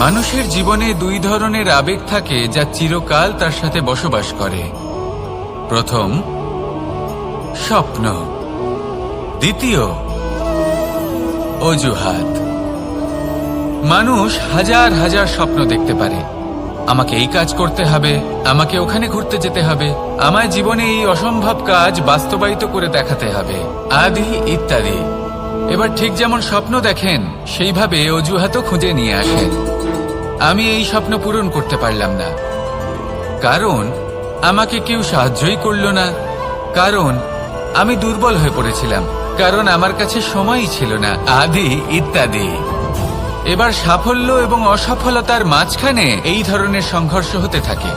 মানুষের জীবনে দুই ধরনের আবেগ থাকে যা চিরকাল তার সাথে বসবাস করে। প্রথম, স্বপ্ন। দ্বিতীয়, অজুহাত। মানুষ হাজার হাজার স্বপ্ন দেখতে পারে। আমাকে এই কাজ করতে হবে, আমাকে ওখানে ঘুরতে যেতে হবে, আমায় জীবনে এই অসম্ভব কাজ বাস্তবায়িত করে দেখাতে হবে, আদি ইত্যাদি। এবার ঠিক যেমন স্বপ্ন দেখেন সেইভাবে অজুহাতও খুঁজে নিয়ে আসেন। আমি এই স্বপ্ন পূরণ করতে পারলাম না, কারণ আমাকে কেউ সাহায্যই করল না, কারণ আমি দুর্বল হয়ে পড়েছিলাম, কারণ আমার কাছে সময়ই ছিল না, আদি ইত্যাদি। এবার সাফল্য এবং অসফলতার মাঝখানে এই ধরনের সংঘর্ষ হতে থাকে।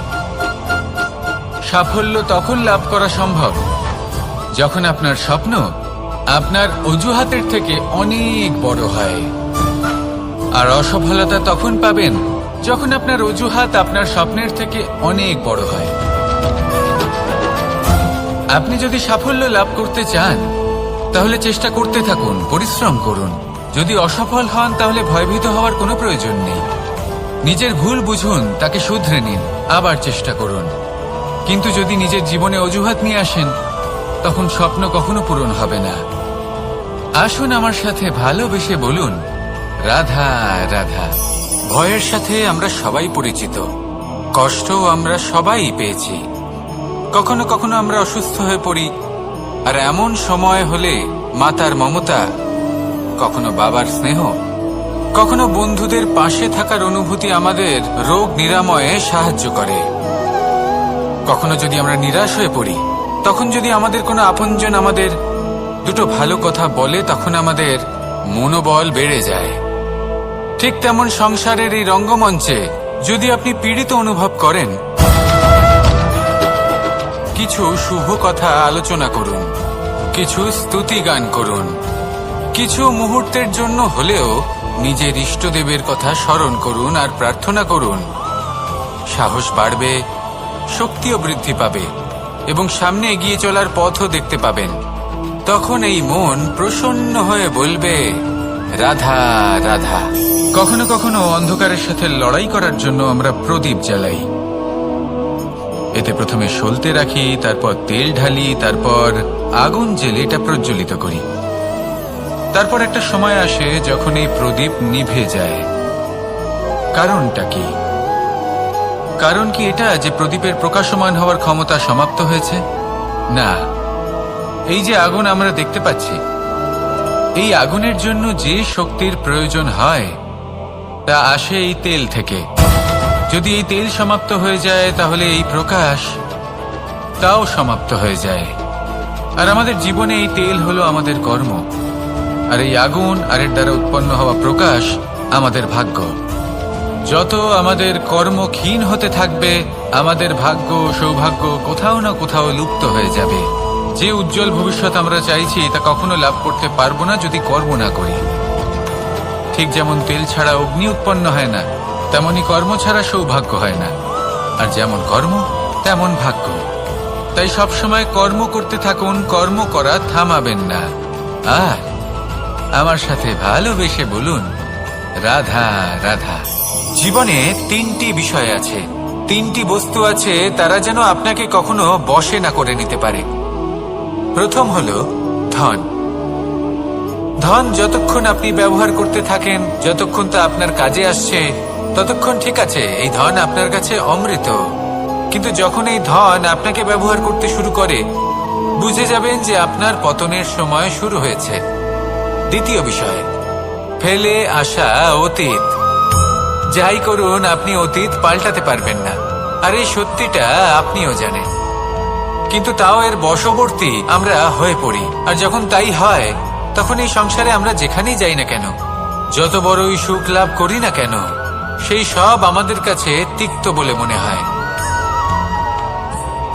সাফল্য তখন লাভ করা সম্ভব যখন আপনার স্বপ্ন আপনার অজুহাতের থেকে অনেক বড় হয়, আর অসফলতা তখন পাবেন যখন আপনার অজুহাত আপনার স্বপ্নের থেকে অনেক বড় হয়। আপনি যদি সাফল্য লাভ করতে চান তাহলে চেষ্টা করতে থাকুন, পরিশ্রম করুন। যদি অসফল হন তাহলে ভয়ভীত হওয়ার কোনো প্রয়োজন নেই। নিজের ভুল বুঝুন, তাকে শুধরে নিন, আবার চেষ্টা করুন। কিন্তু যদি নিজের জীবনে অজুহাত নিয়ে আসেন তখন স্বপ্ন কখনো পূরণ হবে না। আসুন আমার সাথে ভালোবেসে বলুন, রাধা রাধা। ভয়ের সাথে আমরা সবাই পরিচিত, কষ্টও আমরা সবাই পেয়েছি। কখনো কখনো আমরা অসুস্থ হয়ে পড়ি, আর এমন সময় হলে মাতার মমতা, কখনো বাবার স্নেহ, কখনো বন্ধুদের পাশে থাকার অনুভূতি আমাদের রোগ নিরাময়ে সাহায্য করে। কখনো যদি আমরা নিরাশ হয়ে পড়ি, তখন যদি আমাদের কোনো আপনজন আমাদের দুটো ভালো কথা বলে, তখন আমাদের মনোবল বেড়ে যায়। ঠিক তেমন সংসারের এই রঙ্গমঞ্চে যদি আপনি পীড়িত অনুভব করেন, কিছু শুভ কথা আলোচনা করুন, কিছু স্তুতি গান করুন, কিছু মুহূর্তের জন্য হলেও নিজের ইষ্টদেবের কথা স্মরণ করুন আর প্রার্থনা করুন। সাহস বাড়বে, শক্তিও বৃদ্ধি পাবে এবং সামনে এগিয়ে চলার পথও দেখতে পাবেন। তখন এই মন প্রসন্ন হয়ে বলবে, রাধা রাধা। কখনো কখনো অন্ধকারের সাথে লড়াই করার জন্য আমরা প্রদীপ জ্বালাই। এতে প্রথমে সলতে রাখি, তারপর তেল ঢালি, তারপর আগুন জেলে এটা প্রজ্বলিত করি। তারপর একটা সময় আসে যখন এই প্রদীপ নিভে যায়। কারণটা কি? কারণ কি এটা যে প্রদীপের প্রকাশমান হওয়ার ক্ষমতা সমাপ্ত হয়েছে? না, এই যে আগুন আমরা দেখতে পাচ্ছি, এই আগুনের জন্য যে শক্তির প্রয়োজন হয় তা আসে এই তেল থেকে। যদি এই তেল সমাপ্ত হয়ে যায় তাহলে এই প্রকাশ তাও সমাপ্ত হয়ে যায়। আর আমাদের জীবনে এই তেল হলো আমাদের কর্ম, আর এই আগুন আর এর দ্বারা উৎপন্ন হওয়া প্রকাশ আমাদের ভাগ্য। যত আমাদের কর্ম ক্ষীণ হতে থাকবে, আমাদের ভাগ্য সৌভাগ্য কোথাও না কোথাও লুপ্ত হয়ে যাবে। যে উজ্জ্বল ভবিষ্যৎ আমরা চাইছি তা কখনো লাভ করতে পারবো না যদি কর্ম না করি। ঠিক যেমন তেল ছাড়া অগ্নি উৎপন্ন হয় না, তেমনি কর্ম ছাড়া সৌভাগ্য হয় না। আর যেমন কর্ম তেমন ভাগ্য। তাই সবসময় কর্ম করতে থাকুন, কর্ম করা থামাবেন না। আর আমার সাথে ভালোবেসে বলুন, রাধা রাধা। জীবনে তিনটি বিষয় আছে, তিনটি বস্তু আছে, তারা যেন আপনাকে কখনো বশে না করে নিতে পারে। প্রথম হলো ধন। ধন যতক্ষণ আপনি ব্যবহার করতে থাকেন, যতক্ষণ তা আপনার কাজে আসছে, ততক্ষণ ঠিক আছে, এই ধন আপনার কাছে অমৃত। কিন্তু যখন এই ধন আপনাকে ব্যবহার করতে শুরু করে, বুঝে যাবেন যে আপনার পতনের সময় শুরু হয়েছে। দ্বিতীয় বিষয়, ফেলে আসা অতীত। যাই করুন, আপনি অতীত পাল্টাতে পারবেন না, আর এই সত্যিটা আপনিও জানেন। কিন্তু তাও এর বশবর্তী আমরা হয়ে পড়ি। আর যখন তাই হয়, তখন এই সংসারে আমরা যেখানেই যাই না কেন, যত বড়ই সুখ লাভ করি না কেন, সেই সব আমাদের কাছে তিক্ত বলে মনে হয়।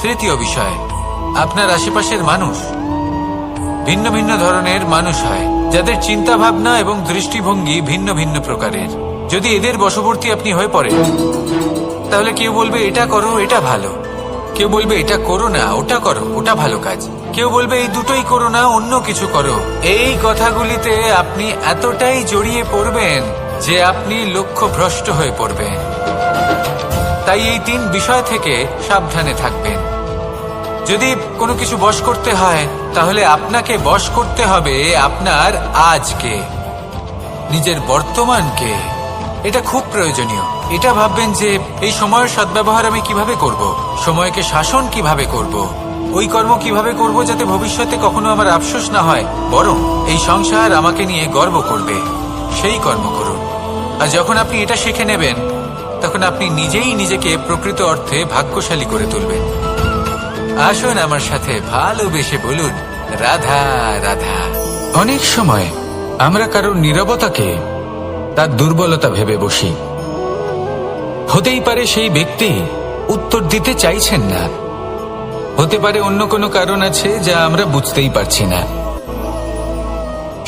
তৃতীয় বিষয়, আপনার আশেপাশের মানুষ। ভিন্ন ভিন্ন ধরনের মানুষ হয়, যাদের চিন্তা ভাবনা এবং দৃষ্টিভঙ্গি ভিন্ন ভিন্ন প্রকারের। যদি এদের বশবর্তী আপনি হয়ে পড়েন, তাহলে কেউ বলবে এটা করো, এটা ভালো। কেউ বলবে এটা করো না, ওটা করো, ওটা ভালো কাজ। কেউ বলবে এই দুটোই করো না, অন্য কিছু করো। এই কথাগুলিতে আপনি এতটাই জড়িয়ে পড়বেন যে আপনি লক্ষ্যভ্রষ্ট হয়ে পড়বেন। তাই এই 3 বিষয় থেকে সাবধানে থাকবেন। যদি কোনো কিছু বশ করতে হয়, তাহলে আপনাকে বশ করতে হবে আপনার আজকে, নিজের বর্তমানকে। এটা খুব প্রয়োজনীয়। এটা ভাববেন যে এই সময়ের সদ্ব্যবহার আমি কিভাবে করব, সময়কে শাসন কিভাবে করব, ওই কর্ম কিভাবে করব যাতে ভবিষ্যতে কখনো আমার আফসোস না হয়, বরং এই সংসার আমাকে নিয়ে গর্ব করবে, সেই কর্ম করুন। আর যখন আপনি এটা শিখে নেবেন, তখন আপনি নিজেই নিজেকে প্রকৃত অর্থে ভাগ্যশালী করে তুলবেন। আসুন আমার সাথে ভালোবেসে বলুন, রাধা রাধা। অনেক সময় আমরা কারোর নীরবতাকে তার দুর্বলতা ভেবে বসি। হতেই পারে সেই ব্যক্তি উত্তর দিতে চাইছেন না, হতে পারে অন্য কোনো কারণ আছে যা আমরা বুঝতেই পারছি না।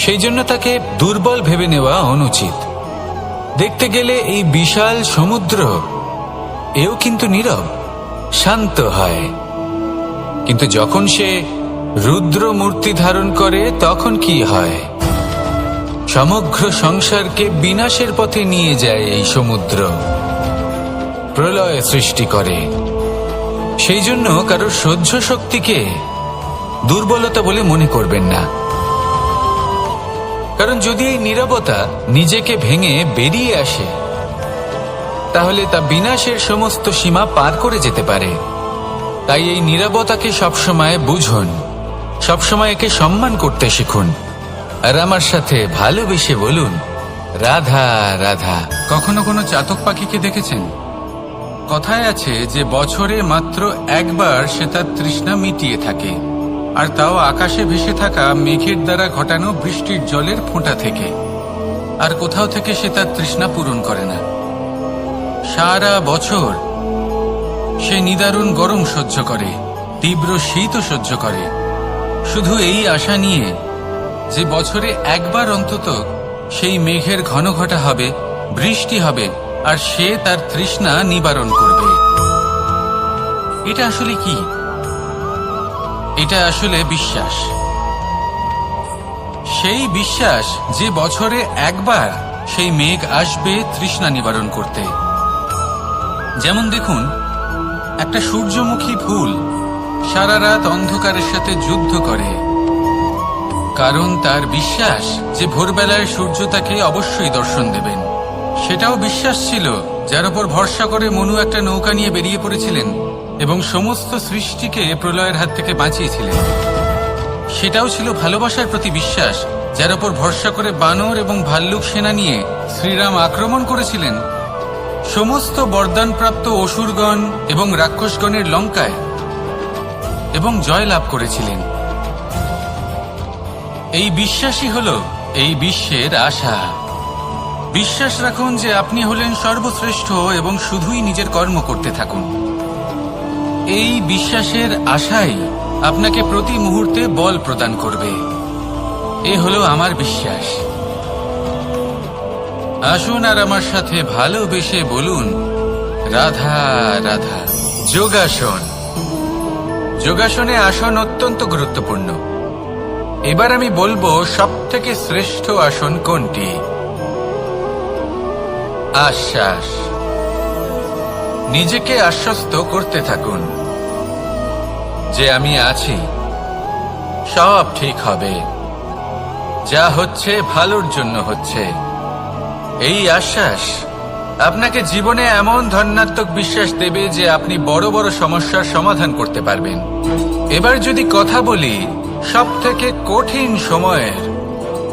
সেই জন্য তাকে দুর্বল ভেবে নেওয়া অনুচিত। দেখতে গেলে এই বিশাল সমুদ্র এও কিন্তু নীরব, শান্ত হয়। কিন্তু যখন সে রুদ্র মূর্তি ধারণ করে, তখন কি হয়? সমগ্র সংসারকে বিনাশের পথে নিয়ে যায় এই সমুদ্র, প্রলয় সৃষ্টি করে। সেই জন্য কারোর সহ্য শক্তিকে দুর্বলতা বলে মনে করবেন না। কারণ যদি এই নীরবতা নিজেকে ভেঙে বেরিয়ে আসে, তাহলে তা বিনাশের সমস্ত সীমা পার করে যেতে পারে। তাই এই নীরবতাকে সবসময় বুঝুন, সবসময় একে সম্মান করতে শিখুন। আর আমার সাথে ভালোবেসে বলুন, রাধা রাধা। কখনো কোনো চাতক পাখিকে দেখেছেন? কথায় আছে যে বছরে মাত্র একবার সে তার তৃষ্ণা মিটিয়ে থাকে, আর তাও আকাশে ভেসে থাকা মেঘের দ্বারা ঘটানো বৃষ্টির জলের ফোঁটা থেকে। আর কোথাও থেকে সে তার তৃষ্ণা পূরণ করে না। সারা বছর সে নিদারুণ গরম সহ্য করে, তীব্র শীতও সহ্য করে, শুধু এই আশা নিয়ে যে বছরে একবার অন্তত সেই মেঘের ঘন ঘটা হবে, বৃষ্টি হবে, আর সে তার তৃষ্ণা নিবারণ করবে। এটা আসলে কি? এটা আসলে বিশ্বাস। সেই বিশ্বাস যে বছরে একবার সেই মেঘ আসবে তৃষ্ণা নিবারণ করতে। যেমন দেখুন, একটা সূর্যমুখী ফুল সারা রাত অন্ধকারের সাথে যুদ্ধ করে, কারণ তার বিশ্বাস যে ভোরবেলায় সূর্য তাকে অবশ্যই দর্শন দেবেন। সেটাও বিশ্বাস ছিল যার উপর ভরসা করে মনু একটা নৌকা নিয়ে বেরিয়ে পড়েছিলেন এবং সমস্ত সৃষ্টিকে প্রলয়ের হাত থেকে বাঁচিয়েছিলেন। সেটাও ছিল ভালোবাসার প্রতি বিশ্বাস, যার উপর ভরসা করে বানর এবং ভাল্লুক সেনা নিয়ে শ্রীরাম আক্রমণ করেছিলেন সমস্ত বরদানপ্রাপ্ত অসুরগণ এবং রাক্ষসগণের লঙ্কায়, এবং জয় লাভ করেছিলেন। এই বিশ্বাসই হল এই বিশ্বের আশা। বিশ্বাস রাখুন যে আপনি হলেন সর্বশ্রেষ্ঠ এবং শুধুই নিজের কর্ম করতে থাকুন। এই বিশ্বাসের আশাই আপনাকে প্রতি মুহূর্তে বল প্রদান করবে। এ হলো আমার বিশ্বাস। আসুন আর আমার সাথে ভালোবেসে বলুন, রাধা রাধা। যোগাসন। যোগাসনে আসন অত্যন্ত গুরুত্বপূর্ণ। এবার আমি বলবো সবথেকে শ্রেষ্ঠ আসন কোনটি। আশ্বাস। নিজেকে আশ্বস্ত করতে থাকুন যে আমি আছি, সব ঠিক হবে, যা হচ্ছে ভালোর জন্য হচ্ছে। এই আশ্বাস আপনাকে জীবনে এমন ধনাত্মক বিশ্বাস দেবে যে আপনি বড় বড় সমস্যার সমাধান করতে পারবেন। এবার যদি কথা বলি সবথেকে কঠিন সময়ের,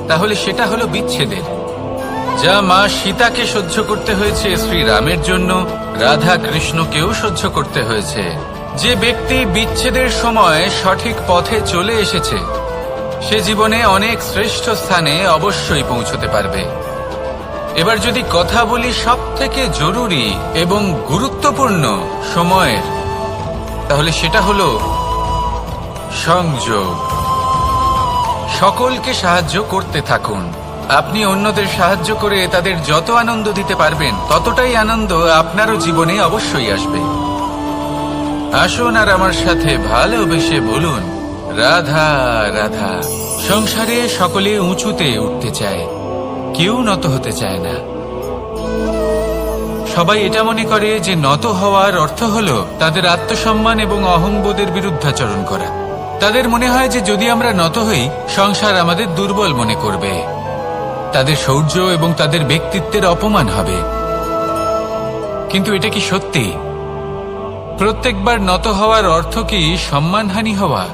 তাহলে সেটা হলো বিচ্ছেদের। যা মা সীতাকে সহ্য করতে হয়েছে শ্রীরামের জন্য, রাধা কৃষ্ণকেও সহ্য করতে হয়েছে। যে ব্যক্তি বিচ্ছেদের সময় সঠিক পথে চলে এসেছে, সে জীবনে অনেক শ্রেষ্ঠ স্থানে অবশ্যই পৌঁছতে পারবে। এবার যদি কথা বলি সবথেকে জরুরি এবং গুরুত্বপূর্ণ সময়ের, তাহলে সেটা হলো সংযোগ। সকলকে সাহায্য করতে থাকুন। আপনি অন্যদের সাহায্য করে তাদের যত আনন্দ দিতে পারবেন, ততটাই আনন্দ আপনারও জীবনে অবশ্যই আসবে। আসুন আর আমার সাথে ভালোবেসে বলুন, রাধা রাধা। সংসারে সকলে উঁচুতে উঠতে চায়, কেউ নত হতে চায় না। সবাই এটা মনে করে যে নত হওয়ার অর্থ হলো তাদের আত্মসম্মান এবং অহংবোধের বিরুদ্ধাচরণ করা। তাদের মনে হয় যে যদি আমরা নত হই, সংসার আমাদের দুর্বল মনে করবে, তাদের শৌর্য এবং তাদের ব্যক্তিত্বের অপমান হবে। কিন্তু এটা কি সত্যি? প্রত্যেকবার নত হওয়ার অর্থ কি সম্মানহানি হওয়া?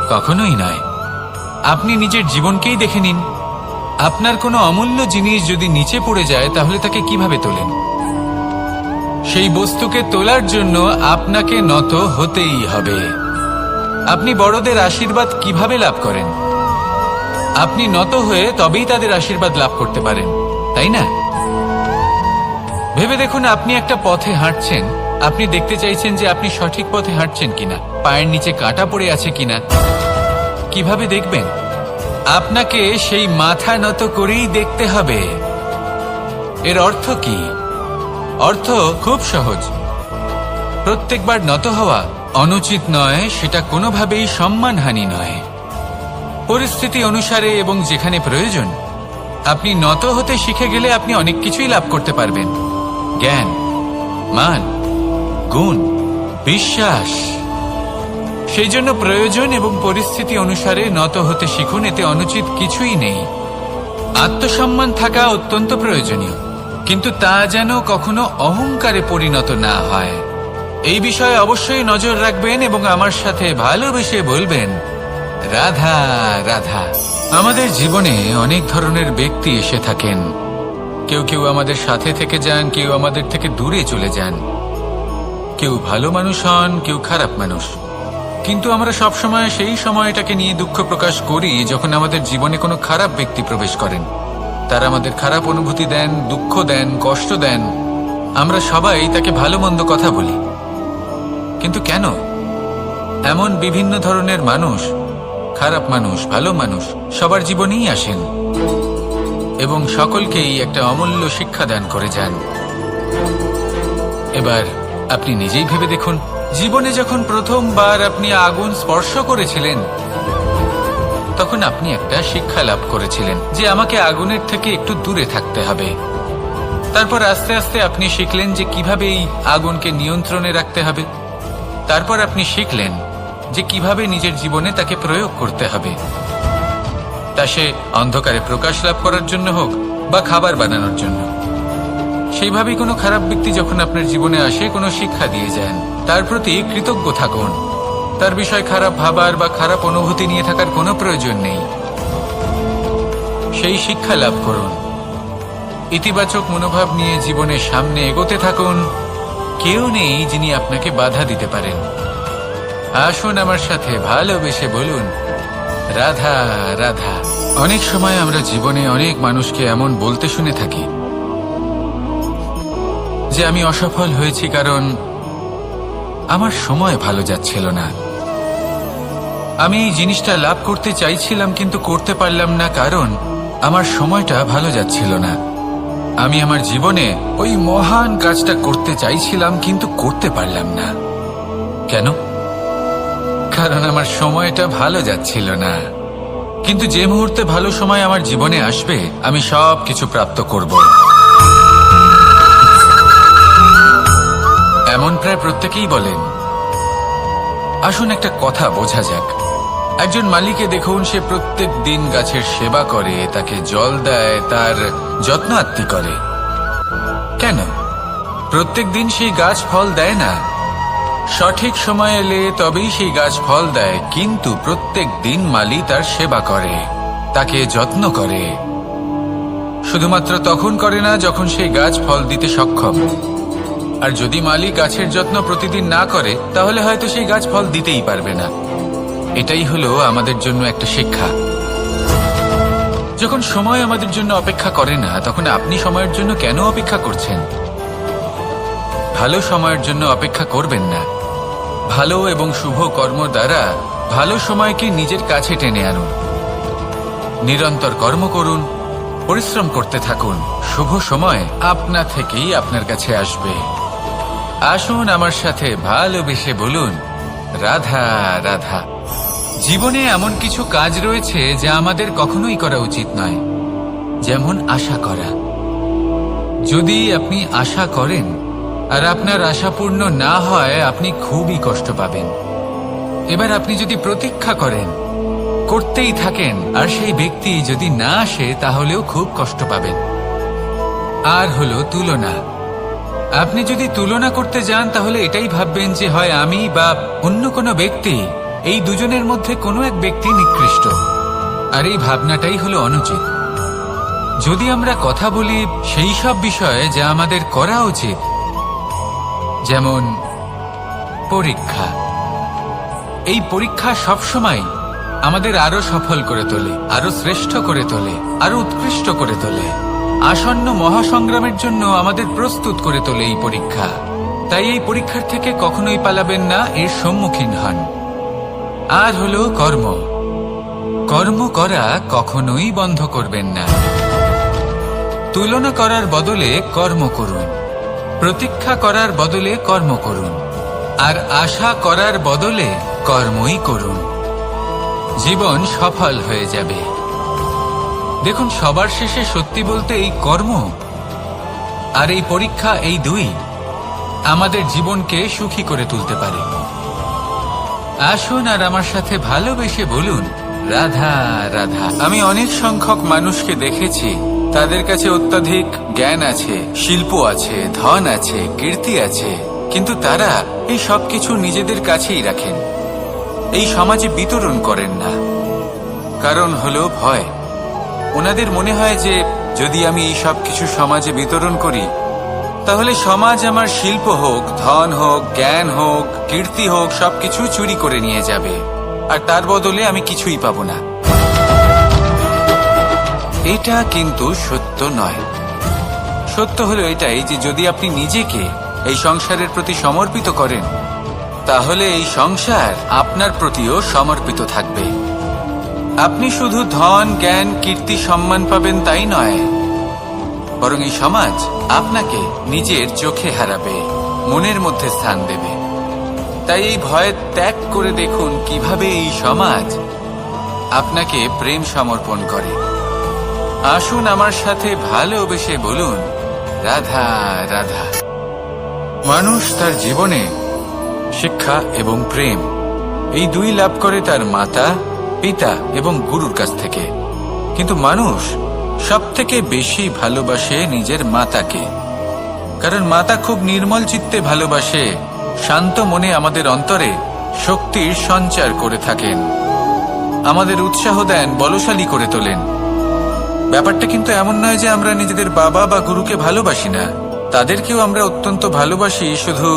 কখনোই নয়। আপনি নিজের জীবনকেই দেখে নিন। আপনার কোনো অমূল্য জিনিস যদি নিচে পড়ে যায়, তাহলে তাকে কিভাবে তোলেন? সেই বস্তুকে তোলার জন্য আপনাকে নত হতেই হবে। আপনি বড়দের আশীর্বাদ কিভাবে লাভ করেন? আপনি নত হয়ে তবেই তাদের আশীর্বাদ লাভ করতে পারেন, তাই না? ভেবে দেখুন, আপনি একটা পথে হাঁটছেন। আপনি দেখতে চাইছেন যে আপনি সঠিক পথে হাঁটছেন কিনা, পায়ের নিচে কাঁটা পড়ে আছে কিনা। কিভাবে দেখবেন? আপনাকে সেই মাথা নত করেই দেখতে হবে। এর অর্থ কি? অর্থ খুব সহজ। প্রত্যেকবার নত হওয়া অনুচিত নয়, সেটা কোনোভাবেই সম্মানহানি নয়। পরিস্থিতি অনুসারে এবং যেখানে প্রয়োজন, আপনি নত হতে শিখে গেলে আপনি অনেক কিছুই লাভ করতে পারবেন। জ্ঞান, মান, গুণ, বিশ্বাস। সেই জন্য প্রয়োজন এবং পরিস্থিতি অনুসারে নত হতে শিখুন। এতে অনুচিত কিছুই নেই। আত্মসম্মান থাকা অত্যন্ত প্রয়োজনীয়, কিন্তু তা যেন কখনো অহংকারে পরিণত না হয়। এই বিষয়ে অবশ্যই নজর রাখবেন এবং আমার সাথে ভালোবেসে বলবেন, রাধা রাধা। আমাদের জীবনে অনেক ধরনের ব্যক্তি এসে থাকেন। কেউ কেউ আমাদের সাথে থেকে যান, কেউ আমাদের থেকে দূরে চলে যান। কেউ ভালো মানুষ হন, কেউ খারাপ মানুষ। কিন্তু আমরা সবসময় সেই সময়টাকে নিয়ে দুঃখ প্রকাশ করি যখন আমাদের জীবনে কোনো খারাপ ব্যক্তি প্রবেশ করেন। তারা আমাদের খারাপ অনুভূতি দেন, দুঃখ দেন, কষ্ট দেন। আমরা সবাই তাকে ভালো মন্দ কথা বলি। কিন্তু কেন? এমন বিভিন্ন ধরনের মানুষ, খারাপ মানুষ, ভালো মানুষ, সবার জীবনেই আসেন এবং সকলকেই একটা অমূল্য শিক্ষা দান করে যান। এবার আপনি নিজেই ভেবে দেখুন, জীবনে যখন প্রথমবার আপনি আগুন স্পর্শ করেছিলেন, তখন আপনি একটা শিক্ষা লাভ করেছিলেন যে আমাকে আগুনের থেকে একটু দূরে থাকতে হবে। তারপর আস্তে আস্তে আপনি শিখলেন যে কিভাবে এই আগুনকে নিয়ন্ত্রণে রাখতে হবে। তারপর আপনি শিখলেন যে কিভাবে নিজের জীবনে তাকে প্রয়োগ করতে হবে, তা সে অন্ধকারে প্রকাশ লাভ করার জন্য হোক বা খাবার বানানোর জন্য। সেইভাবেই কোনো খারাপ ব্যক্তি যখন আপনার জীবনে আসে, কোনো শিক্ষা দিয়ে যান, তার প্রতি কৃতজ্ঞ থাকুন। তার বিষয় খারাপ ভাবার বা খারাপ অনুভূতি নিয়ে থাকার কোনো প্রয়োজন নেই। সেই শিক্ষা লাভ করুন। ইতিবাচক মনোভাব নিয়ে জীবনের সামনে এগোতে থাকুন। কেউ নেই যিনি আপনাকে বাধা দিতে পারেন। আসুন আমার সাথে ভালোবেসে বলুন, রাধা রাধা। অনেক সময় আমরা জীবনে অনেক মানুষকে এমন বলতে শুনে থাকি যে আমি অসফল হয়েছি কারণ আমার সময় ভালো যাচ্ছিল না। আমি এই জিনিসটা লাভ করতে চাইছিলাম কিন্তু করতে পারলাম না কারণ আমার সময়টা ভালো যাচ্ছিল না। আমি আমার জীবনে ওই মহান কাজটা করতে চাইছিলাম কিন্তু করতে পারলাম না। কেন? কারণ আমার সময়টা ভালো যাচ্ছিল না। কিন্তু যে মুহূর্তে ভালো সময় আমার জীবনে আসবে, আমি সব কিছু প্রাপ্ত করব। এমন প্রায় প্রত্যেকেই বলেন। আসুন একটা কথা বোঝা যাক। একজন মালিকে দেখুন, সে প্রত্যেক দিন গাছের সেবা করে, তাকে জল দেয়, তার যত্ন আত্তি করে। কেন? প্রত্যেক দিন সেই গাছ ফল দেয় না। সঠিক সময় এলে তবেই সেই গাছ ফল দেয়, কিন্তু প্রত্যেক দিন মালি তার সেবা করে, তাকে যত্ন করে। শুধুমাত্র তখন করে না যখন সেই গাছ ফল দিতে সক্ষম। আর যদি মালি গাছের যত্ন প্রতিদিন না করে, তাহলে হয়তো সেই গাছ ফল দিতেই পারবে না। এটাই হলো আমাদের জন্য একটা শিক্ষা। যখন সময় আমাদের জন্য অপেক্ষা করে না, তখন আপনি সময়ের জন্য কেন অপেক্ষা করছেন? ভালো সময়ের জন্য অপেক্ষা করবেন না। ভালো এবং শুভ কর্ম দ্বারা ভালো সময়কে নিজের কাছে টেনে আনুন। নিরন্তর কর্ম করুন, পরিশ্রম করতে থাকুন। শুভ সময় আপনা থেকেই আপনার কাছে আসবে। আসুন আমার সাথে ভালোবেসে বলুন, রাধা রাধা। জীবনে এমন কিছু কাজ রয়েছে যা আমাদের কখনোই করা উচিত নয়, যেমন আশা করা। যদি আপনি আশা করেন আর আপনার আশা পূর্ণ না হয়, আপনি খুবই কষ্ট পাবেন। এবার আপনি যদি প্রতীক্ষা করেন, করতেই থাকেন, আর সেই ব্যক্তি যদি না আসে, তাহলেও খুব কষ্ট পাবেন। আর হলো তুলনা। আপনি যদি তুলনা করতে যান, তাহলে এটাই ভাববেন যে হয় আমি বা অন্য কোনো ব্যক্তি, এই দুজনের মধ্যে কোনো এক ব্যক্তি নিকৃষ্ট। আর এই ভাবনাটাই হলো অনুচিত। যদি আমরা কথা বলি সেই সব বিষয়ে যা আমাদের করা উচিত, যেমন পরীক্ষা। এই পরীক্ষা সবসময় আমাদের আরো সফল করে তোলে, আরো শ্রেষ্ঠ করে তোলে, আরো উৎকৃষ্ট করে তোলে। আসন্ন মহাসংগ্রামের জন্য আমাদের প্রস্তুত করে তোলে এই পরীক্ষা। তাই এই পরীক্ষার থেকে কখনোই পালাবেন না, এর সম্মুখীন হন। আর হলো কর্ম। কর্ম করা কখনোই বন্ধ করবেন না। তুলনা করার বদলে কর্ম করুন, প্রতীক্ষা করার বদলে কর্ম করুন, আর আশা করার বদলে কর্মই করুন। জীবন সফল হয়ে যাবে। দেখুন, সবার শেষে সত্যি বলতে এই কর্ম আর এই পরীক্ষা, এই দুই আমাদের জীবনকে সুখী করে তুলতে পারে। আসুন আর আমার সাথে ভালোবেসে বলুন, রাধা রাধা। আমি অনেক সংখ্যক মানুষকে দেখেছি, তাদের কাছে অত্যাধিক জ্ঞান আছে, শিল্প আছে, ধন আছে, কীর্তি আছে, কিন্তু তারা এই সবকিছু নিজেদের কাছেই রাখেন, এই সমাজে বিতরণ করেন না। কারণ হলো ভয়। ওনাদের মনে হয় যে যদি আমি এই সব কিছু সমাজে বিতরণ করি, তাহলে সমাজ আমার শিল্প হোক, ধন হোক, জ্ঞান হোক, কীর্তি হোক, সবকিছু চুরি করে নিয়ে যাবে, আর তার বদলে আমি কিছুই পাবো না। এটা কিন্তু সত্য নয়। সত্য হলো এটাই যে যদি আপনি নিজেকে এই সংসারের প্রতি সমর্পিত করেন, তাহলে এই সংসার আপনার প্রতিও সমর্পিত থাকবে। আপনি শুধু ধন, জ্ঞান, কীর্তি, সম্মান পাবেন তাই নয়, বরং এই সমাজ আপনাকে নিজের চোখে হারাবে, মনের মধ্যে স্থান দেবে। তাই এই ভয় ত্যাগ করে দেখুন কিভাবে এই সমাজ আপনাকে প্রেম সমর্পণ করে। আসুন আমার সাথে ভালোবেসে বলুন, রাধা রাধা। মানুষ তার জীবনে শিক্ষা এবং প্রেম এই দুই লাভ করে তার মাতা, পিতা এবং গুরুর কাছ থেকে। কিন্তু মানুষ সবথেকে বেশি ভালোবাসে নিজের মাতাকে, কারণ মাতা খুব নির্মল চিত্তে ভালোবাসে, শান্ত মনে আমাদের অন্তরে শক্তির সঞ্চার করে থাকেন, আমাদের উৎসাহ দেন, বলশালী করে তোলেন। ব্যাপারটা কিন্তু এমন নয় যে আমরা নিজেদের বাবা বা গুরুকে ভালোবাসি না, তাদেরকেও আমরা অত্যন্ত ভালোবাসি, শুধু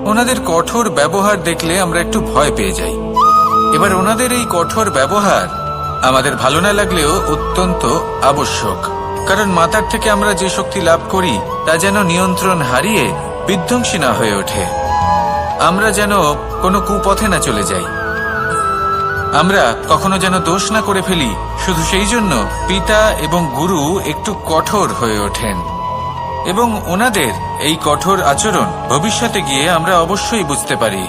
ওনাদের কঠোর ব্যবহার দেখলে আমরা একটু ভয় পেয়ে যাই। এবার ওনাদের এই কঠোর ব্যবহার আমাদের ভালো না লাগলেও অত্যন্ত আবশ্যক, কারণ মাতার থেকে আমরা যে শক্তি লাভ করি তা যেন নিয়ন্ত্রণ হারিয়ে বিধ্বংসী না হয়ে ওঠে, আমরা যেন কোনো কুপথে না চলে যাই, আমরা কখনো যেন দোষ না করে ফেলি। শুধু সেই জন্য পিতা এবং গুরু একটু কঠোর হয়ে ওঠেন, এবং ওনাদের এই কঠোর আচরণ ভবিষ্যতে গিয়ে আমরা অবশ্যই বুঝতে পারি।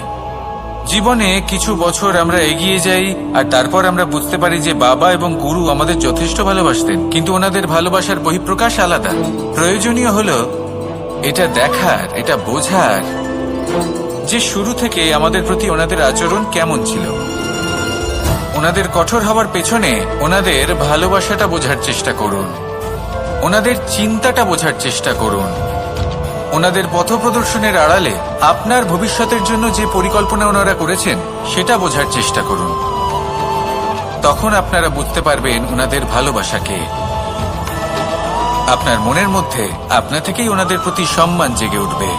জীবনে কিছু বছর আমরা এগিয়ে যাই, আর তারপর আমরা বুঝতে পারি যে বাবা এবং গুরু আমাদের যথেষ্ট ভালোবাসতেন, কিন্তু ওনাদের ভালোবাসার বহিঃপ্রকাশ আলাদা। প্রয়োজনীয় হলো এটা দেখার, এটা বোঝার যে শুরু থেকে আমাদের প্রতি ওনাদের আচরণ কেমন ছিল। ওনাদের কঠোর হওয়ার পেছনে ওনাদের ভালোবাসাটা বোঝার চেষ্টা করুন, ওনাদের চিন্তাটা বোঝার চেষ্টা করুন, ওনাদের পথপ্রদর্শনের আড়ালে আপনার ভবিষ্যতের জন্য যে পরিকল্পনা ওনারা করেছেন সেটা বোঝার চেষ্টা করুন। তখন আপনারা বুঝতে পারবেন ওনাদের ভালোবাসাকে। আপনার মনের মধ্যে আপনা থেকেই ওনাদের প্রতি সম্মান জেগে উঠবে।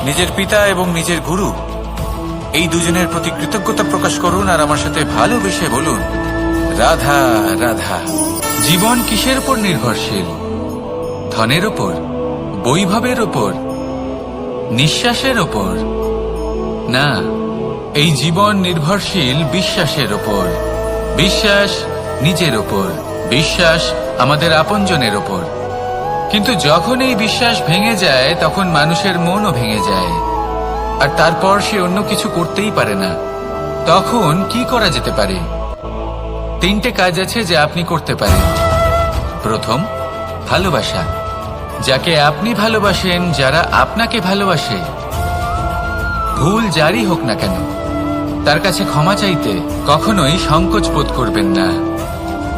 নিজের পিতা এবং নিজের গুরু এই দুজনের প্রতি কৃতজ্ঞতা প্রকাশ করুন, আর আমার সাথে ভালোবেসে বলুন, রাধা রাধা। জীবন কিসের উপর নির্ভরশীল? ধনের উপর, বৈভবের উপর, নিঃশ্বাসের উপর? না, এই জীবন নির্ভরশীল বিশ্বাসের উপর। বিশ্বাস নিজের উপর, বিশ্বাস আমাদের আপনজনের উপর। কিন্তু যখন এই বিশ্বাস ভেঙে যায়, তখন মানুষের মনও ভেঙে যায়, আর তারপর সে অন্য কিছু করতেই পারে না। তখন কি করা যেতে পারে? 3টে কাজ আছে যা আপনি করতে পারেন। প্রথম, ভালোবাসা। যাকে আপনি ভালোবাসেন, যারা আপনাকে ভালোবাসে, ভুল যারই হোক না কেন, তার কাছে ক্ষমা চাইতে কখনোই সংকোচ বোধ করবেন না।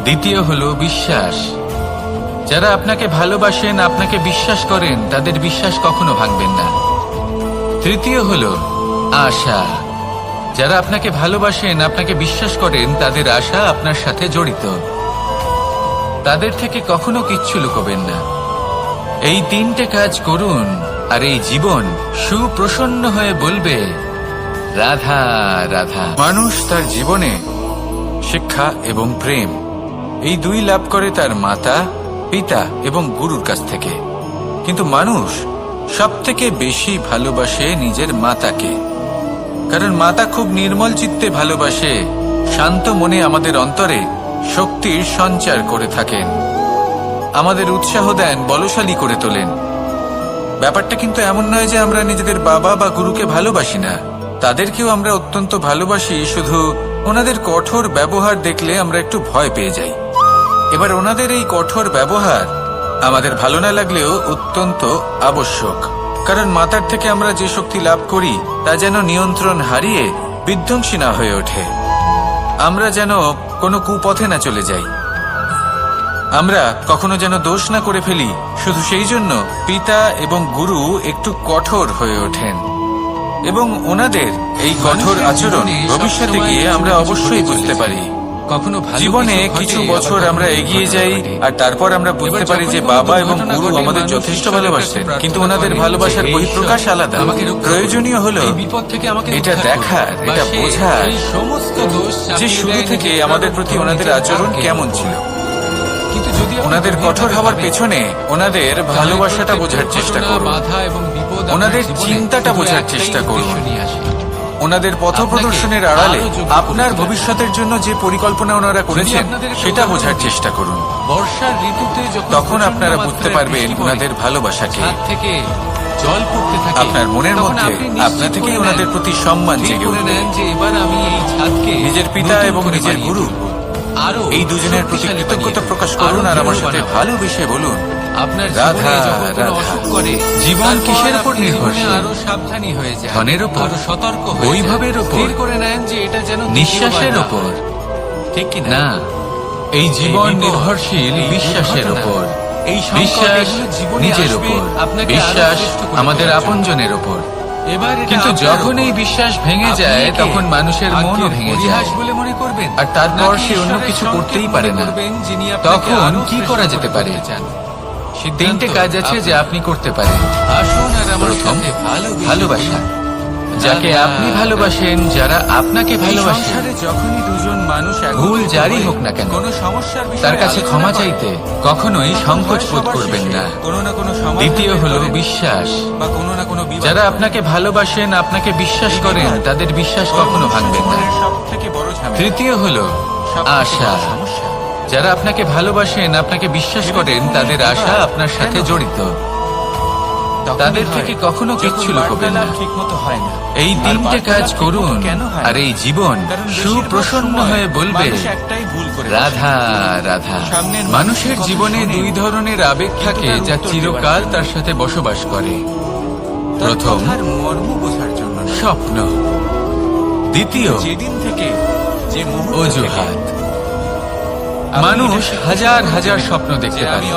দ্বিতীয় হলো বিশ্বাস। যারা আপনাকে ভালোবাসেন, আপনাকে বিশ্বাস করেন, তাদের বিশ্বাস কখনো ভাঙবেন না। তৃতীয় হলো আশা। যারা আপনাকে ভালোবাসেন, আপনাকে বিশ্বাস করেন, তাদের আশা আপনার সাথে জড়িত। তাদের থেকে কখনো কিচ্ছু লুকোবেন না। এই তিনটে কাজ করুন আর এই জীবন সুপ্রসন্ন হয়ে বলবে রাধা রাধা। মানুষ তার জীবনে শিক্ষা এবং প্রেম এই দুই লাভ করে তার মাতা, পিতা এবং গুরুর কাছ থেকে। কিন্তু মানুষ সব থেকে বেশি ভালোবাসে নিজের মাতাকে, কারণ মাতা খুব নির্মল চিত্তে ভালোবাসে, শান্ত মনে আমাদের অন্তরে শক্তির সঞ্চার করে থাকেন, আমাদের উৎসাহ দেন, বলশালী করে তোলেন। ব্যাপারটা কিন্তু এমন নয় যে আমরা নিজেদের বাবা বা গুরুকে ভালোবাসি না, তাদেরকেও আমরা অত্যন্ত ভালোবাসি, শুধু ওনাদের কঠোর ব্যবহার দেখলে আমরা একটু ভয় পেয়ে যাই। এবার ওনাদের এই কঠোর ব্যবহার আমাদের ভালো না লাগলেও অত্যন্ত আবশ্যক, কারণ মাতার থেকে আমরা যে শক্তি লাভ করি তা যেন নিয়ন্ত্রণ হারিয়ে বিধ্বংসী না হয়ে ওঠে, আমরা যেন কোনো কুপথে না চলে যাই, আমরা কখনো যেন দোষ না করে ফেলি। শুধু সেই জন্য পিতা এবং গুরু একটু কঠোর হয়ে ওঠেন, এবং ওনাদের এই কঠোর আচরণ ভবিষ্যতে গিয়ে আমরা অবশ্যই বুঝতে পারি। কখনো জীবনে কিছু বছর আমরা এগিয়ে যাই আর তারপর আমরা বুঝতে পারি যে বাবা এবং গুরু আমাদের যথেষ্ট ভালোবাসেন, কিন্তু ওনাদের ভালোবাসার বহিঃপ্রকাশ আলাদা। প্রয়োজনীয় হলো এটা দেখার, এটা বোঝার যে শুরু থেকে আমাদের প্রতি ওনাদের আচরণ কেমন ছিল। ওনাদের কঠোর হওয়ার পেছনে ওনাদের ভালোবাসাটা বোঝার চেষ্টা করুন, ওনাদের চিন্তাটা বোঝার চেষ্টা করুন, ওনাদের পথপ্রদর্শনের আড়ালে আপনার ভবিষ্যতের জন্য যে পরিকল্পনা ওনারা করেছেন সেটা বোঝার চেষ্টা করুন। বর্ষার ঋতুতে তখন আপনারা বুঝতে পারবেন ওনাদের ভালোবাসাকে। থেকে জল পড়তে থাকে, আপনার মনের মধ্যে আপনা থেকেই ওনাদের প্রতি সম্মান জেগে উঠবে। যে এবার আমি এই ছাদকে নিজের পিতা এবং নিজের গুরু আরো এই দুজনের প্রতি কৃতজ্ঞতা প্রকাশ করুন আর আমার সাথে ভালোবেসে বলুন আপনার রাধা রাধা। করে জীবন কিসের উপর নির্ভরশীল? আরো সাবধানী হয়ে যায়, ধনের উপর, আরো সতর্ক হয়ে বৈভবের যায়। উপর, স্থির করে নেন যে এটা যেন নিঃশ্বাসের দ্বিতীয়বার না উপর, হয়। ঠিক কি না, এই জীবন নির্ভরশীল বিশ্বাসের উপর। বিশ্বাস নিজের উপর, বিশ্বাস আমাদের আপনজনের উপর। কিন্তু যখন এই বিশ্বাস ভেঙে যায় তখন মানুষের মনও ভেঙে যায় বলে মনে করবেন, আর তারপর সে অন্য কিছু করতেই পারে না। তখন কি করা যেতে পারে? তিনটে কাজ আছে যে আপনি করতে পারেন। আসুন আর আমার প্রথম, সাথে ভালোবাসা। যাকে আপনি ভালোবাসেন, যারা আপনাকে ভালোবাসেন, যখনই দুজন মানুষ ভুল যারই হোক না কেন, কোনো সমস্যার তার কাছে ক্ষমা চাইতে কখনোই সংকোচ বোধ করবেন না। দ্বিতীয় হলো বিশ্বাস। যারা আপনাকে ভালোবাসেন, আপনাকে বিশ্বাস করেন, তাদের বিশ্বাস কখনো ভাঙবেন না। তৃতীয় হলো আশা। যারা আপনাকে ভালোবাসেন, আপনাকে বিশ্বাস করেন, তাদের আশা আপনার সাথে জড়িত, তাদের থেকে কখনো কিচ্ছু লুকোবেন না। এই তিনটে কাজ করুন আর এই জীবন সুপ্রসন্ন হয়ে বলবে রাধা রাধা। মানুষের জীবনে দুই ধরনের আবেগ থাকে যা চিরকাল তার সাথে বসবাস করে। প্রথম, স্বপ্ন। দ্বিতীয়, অজুহাত। মানুষ হাজার হাজার স্বপ্ন দেখতে পারে,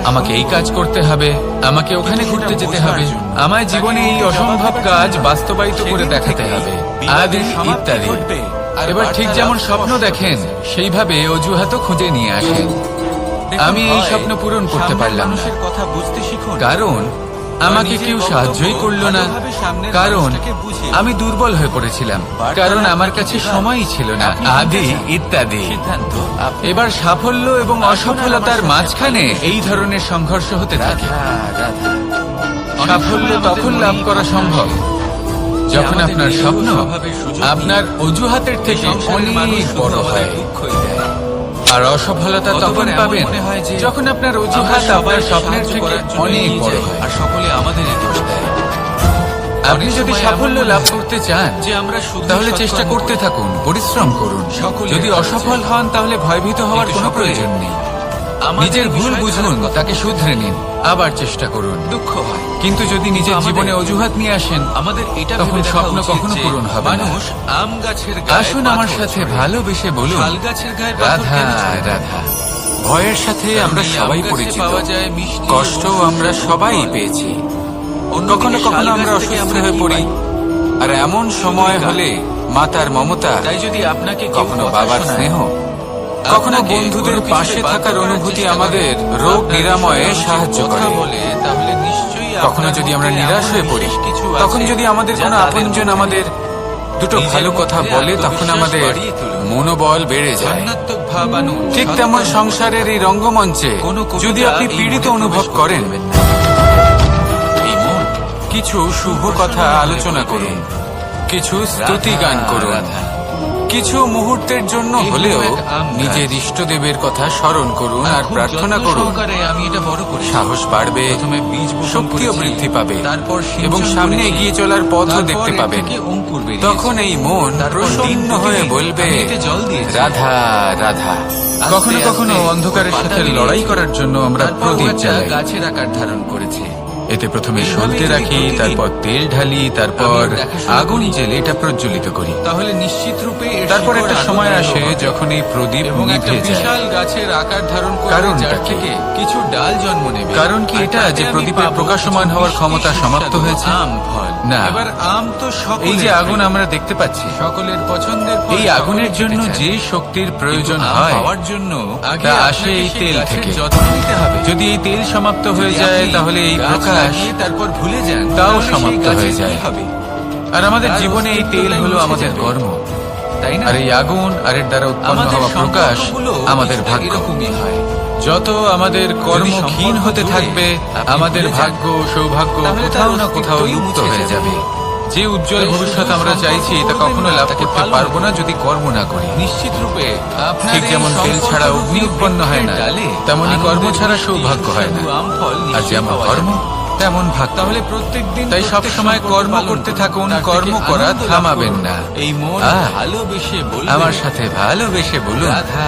আমাকে এই কাজ করতে হবে, আমাকে ওখানে ঘুরতে যেতে হবে, আমায় জীবনে এই অসম্ভব কাজ বাস্তবায়িত করে দেখাতে হবে, আদি ইত্যাদি। এবার ঠিক যেমন স্বপ্ন দেখেন সেইভাবে অজুহাতও খুঁজে নিয়ে আসেন। আমি এই স্বপ্ন পূরণ করতে পারলাম না, কারণ আমাকে কেউ সাহায্যই করলো না, কারণ আমি দুর্বল হয়ে পড়েছিলাম, কারণ আমার কাছে সময়ই ছিল না, আদি ইত্যাদি। এবার সাফল্য এবং অসফলতার মাঝখানে এই ধরনের সংঘর্ষ হতে থাকে। সাফল্য তখন লাভ করা সম্ভব যখন আপনার স্বপ্ন আপনার অজুহাতের থেকে অনেক বড় হয়, আর অসফলতা তখন পাবেন যখন আপনার অজুহাত আপনার স্বপ্নের থেকে অনেক বড় হয়। আর সকলে আমাদের দোষ দেয়। আপনি যদি সাফল্য লাভ করতে চান তাহলে চেষ্টা করতে থাকুন, পরিশ্রম করুন। যদি অসফল হন তাহলে ভয়ভীত হওয়ার কোনো প্রয়োজন নেই। নিজের ভুল বুঝুন, তাকে শুধরে নিন, আবার চেষ্টা করুন। দুঃখ হয়, কিন্তু যদি নিজের আমাদের- জীবনে অজুহাত নিয়ে আসেন, আমাদের এটা তখন ভেবে দেখা স্বপ্ন উচিত কখনো যে পূরণ হবে না। মানুষ আম গাছের গায়ে আসুন আমার পাথর সাথে ছোড়ে। ভালোবেসে বলুন, শাল গাছের গায়ে পাথর রাধা কেন ছোড়ে? রাধা। ভয়ের সাথে আমরা কারণ এই সবাই আম গাছে পরিচিত, পাওয়া যায় মিষ্টি কষ্টও এবং আমরা সুস্বাদু সবাই ফল। পেয়েছি। অন্যদিকে কখনো শাল কখনো গাছ আমরা থেকে অসুস্থ আমরা হয়ে কি পড়ি, পাই? আর এমন সময় হলে মাতার মমতা, তাই যদি আপনাকে কেউ কখনো কথা বাবার শোনায়, স্নেহ, কখনো আপনাকে বন্ধুদের কোনো কিছুতে পাশে বাধ্য থাকার করার অনুভূতি চেষ্টা আমাদের করে, রোগ আপনার নিরাময়ে বিষয়ে সাহায্য কথা করে। বলে, তাহলে নিশ্চয়ই কখনো আপনার যদি আমরা মধ্যে নিরাশ এমন হয়ে পড়ি, বিশেষ কিছু তখন আছে যদি আমাদের যা কোনো তাদের আপনজন মধ্যে আমাদের দুটো নিজের ভালো কথা মধ্যে বলে, তখন আত্মবিশ্বাস আমাদের বাড়িয়ে তুলুন। মনোবল বেড়ে যায়। ধনাত্মক ভাব আনুন। ঠিক তেমন সংসারের এই রঙ্গমঞ্চে কোনো কবিতা যদি আপনি এই পীড়িত মনে অনুভব প্রবেশ করেন, করতে দেবেন না। এই মন কিছু শুভ কথা আলোচনা করুন, কিছু স্তুতি গান করুন, রাধা। কিছু মুহূর্তের জন্য এই হলেও হলো এক আম গাছ। নিজের ইষ্টদেবের কথা স্মরণ করুন আর খুব প্রার্থনা যত্ন করুন। সহকারে আমি এটা বড় করেছি। সাহস বাড়বে, প্রথমে বীজ বপন শক্তিও করেছি, বৃদ্ধি পাবে, তারপর সিঞ্চন এবং সামনে করেছি, এগিয়ে চলার পথও তারপর দেখতে এর পাবেন। থেকে অঙ্কুর বেরিয়েছে। তখন এই মন তারপর দিন প্রসন্ন হয়ে প্রতিদিন বলবে, আমি এতে জল দিয়েছি। রাধা রাধা। কখনো আস্তে কখনো আস্তে অন্ধকারের ওর সাথে পাতা লড়াই বেরিয়েছে। করার জন্য আমরা তারপর প্রদীপ ওটা জ্বালাই। গাছের আকার ধারণ করেছে। এতে প্রথমে এইভাবে সলতে যদি রাখি, প্রতিদিন তারপর তেল ঢালি, তারপর আমি দেখাশোনা আগুন করি, জেলে এটা প্রজ্বলিত করি। তাহলে নিশ্চিত রূপে এর তারপর শিকড় একটা আরো সময় দৃঢ় আসে হবে যখন এই প্রদীপ এবং একটা নিভে যায়। বিশাল গাছের আকার ধারণ করবে, কারণটা যার কি? থেকে কিছু ডাল জন্ম নেবে। কারণ কি আর এটা তাতে যে আমি প্রদীপের পাবো প্রকাশমান কিছু হওয়ার মিষ্টি ক্ষমতা সমাপ্ত সুস্বাদু হয়েছে? আম ফল। না। এবার আম তো সকলের এই যে আগুন প্রিয়। আমরা দেখতে পাচ্ছি, সকলের পছন্দের ফল এই আগুনের সকলে জন্য খেতে চায়। যে শক্তির প্রয়োজন কিন্তু আম হয় পাওয়ার জন্য আগে তা আপনাকে আসে এই সেই তেল গাছের থেকে। যত্ন নিতে হবে। যদি এই তেল সমাপ্ত হয়ে যদি যায়, আপনি তাহলে এই গাছ প্রকাশ লাগিয়ে তারপর ভুলে যান, তাও তাহলে সেই সমাপ্ত গাছের হয়ে কি যায়। হবে? আর আমাদের তার জীবনে এই তেল অস্তিত্বটাই হলো মুছে আমাদের যাবে। কর্ম, তাই না? আর এই আগুন আর এর দ্বারা উৎপন্ন আমাদের হওয়া প্রকাশ সম্পর্কগুলো আমাদের কিছুটা ভাগ্য। এরকমই হয়। যত আমাদের কর্ম যদি ক্ষীণ সম্পর্ক হতে জুড়ে থাকবে, আপনি আমাদের ভুলে যান, ভাগ্য সৌভাগ্য তাহলে কোথাও তার না কোথাও অস্তিত্বই লুপ্ত মুছে হয়ে যাবে। যাবে। যে উজ্জ্বল তাই ভবিষ্যৎ শুধু আমরা চাইছি, তা সম্পর্ক কখনো করবেন লাভ না, তাকে করতে পালন পারবো না করুন। যদি কর্ম না করি। নিশ্চিত রূপে আপনার ঠিক এই যেমন তেল সম্পর্ক ছাড়া রূপী অগ্নি উৎপন্ন হয় না, ডালে তেমনি কর্ম আনন্দের ছাড়া মিষ্টি সৌভাগ্য হয় না। সুস্বাদু আম ফল আর নিশ্চয়ই যেমন পাওয়া কর্ম যাবে। তেমন ভাগ্য। তাহলে প্রত্যেকদিন তাই সব সময় কর্ম করতে থাকুন, কর্ম করা থামাবেন না। এই মন আহ, ভালোবেসে বলবে, আমার সাথে ভালোবেসে বলুন, রাধা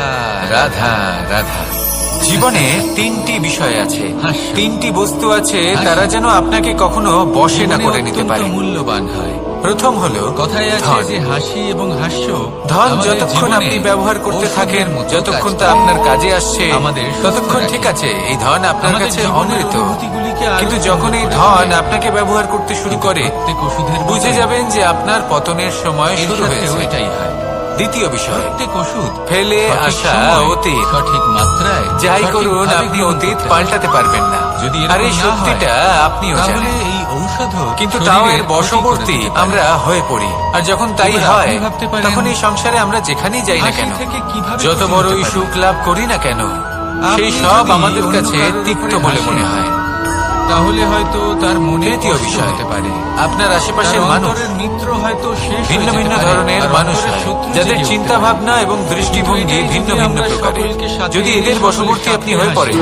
রাধা রাধা। জীবনে তিনটি বিষয় আছে, হাস্য। তিনটি বস্তু আছে, তারা যেন আপনাকে কখনো বশে না জীবনে করে নিতে অত্যন্ত পারে। মূল্যবান হয়। প্রথম হলো কথায় আছে ধন। যে হাসি এবং হাস্য ধন আমাদের যতক্ষণ জীবনে আপনি ব্যবহার করতে ঔষধের থাকেন, মতো যতক্ষণ কাজ তা করে। আপনার কাজে আসছে, আমাদের সুস্থ ততক্ষণ রাখে। ঠিক আছে, এই ধন আপনার আমাদের কাছে জীবনের অমৃত। অনুভূতিগুলিকে আরো কিন্তু যখন এই সুন্দর করে ধন তোলে। আপনাকে ব্যবহার করতে শুরু করে, প্রত্যেক ওষুধের বুঝে মতোই যাবেন যে আপনার পতনের সময় এর শুরু সাথেও হয়েছে। এটাই হয়। দ্বিতীয় বিষয়, প্রত্যেক ওষুধ ফেলে সঠিক আসা সময়ে, অতীত। সঠিক মাত্রায় যাই সঠিকভাবে করুন, আপনি গ্রহণ অতীত করতে হবে। পাল্টাতে পারবেন না। যদি আর এই এরকম না সত্যিটা হয়, আপনিও তাহলে জানেন। এই ঔষধও কিন্তু তাও শরীরের এর ক্ষতি করে বশবর্তী দিতে পারে। আমরা হয়ে পড়ি। আর যখন তাই এবার হয়, আপনি ভাবতে পারেন, তখন এই সংসারে আমরা যেখানেই যাই না হাসি কেন, থেকে কিভাবে যত ক্ষতি বড়ই হতে পারে? সুখ লাভ করি না কেন, সেই আপনি সব যদি আমাদের অন্য কাছে কারোর তিক্ত উপরে বলে হাসেন, মনে হয়। তাহলে হয়তো তার মনে তৃতীয় কষ্ট বিষয়, হতে পারে। আপনার আশেপাশের তার মানুষ অন্তরের মিত্র হয়তো শেষ হয়ে ভিন্ন যেতে ভিন্ন পারে, ধরনের আর মানুষ অন্তরের হয়, শত্রু যাদের জেগে উঠতে চিন্তা পারে। ভাবনা এবং দৃষ্টিভঙ্গি কিন্তু এটাই ভিন্ন যদি ভিন্ন আমরা প্রকারের। সকলকে সাথে যদি নিয়ে এদের সকলের বশবর্তী আপনি সাথে হয়ে হাসি, পড়েন,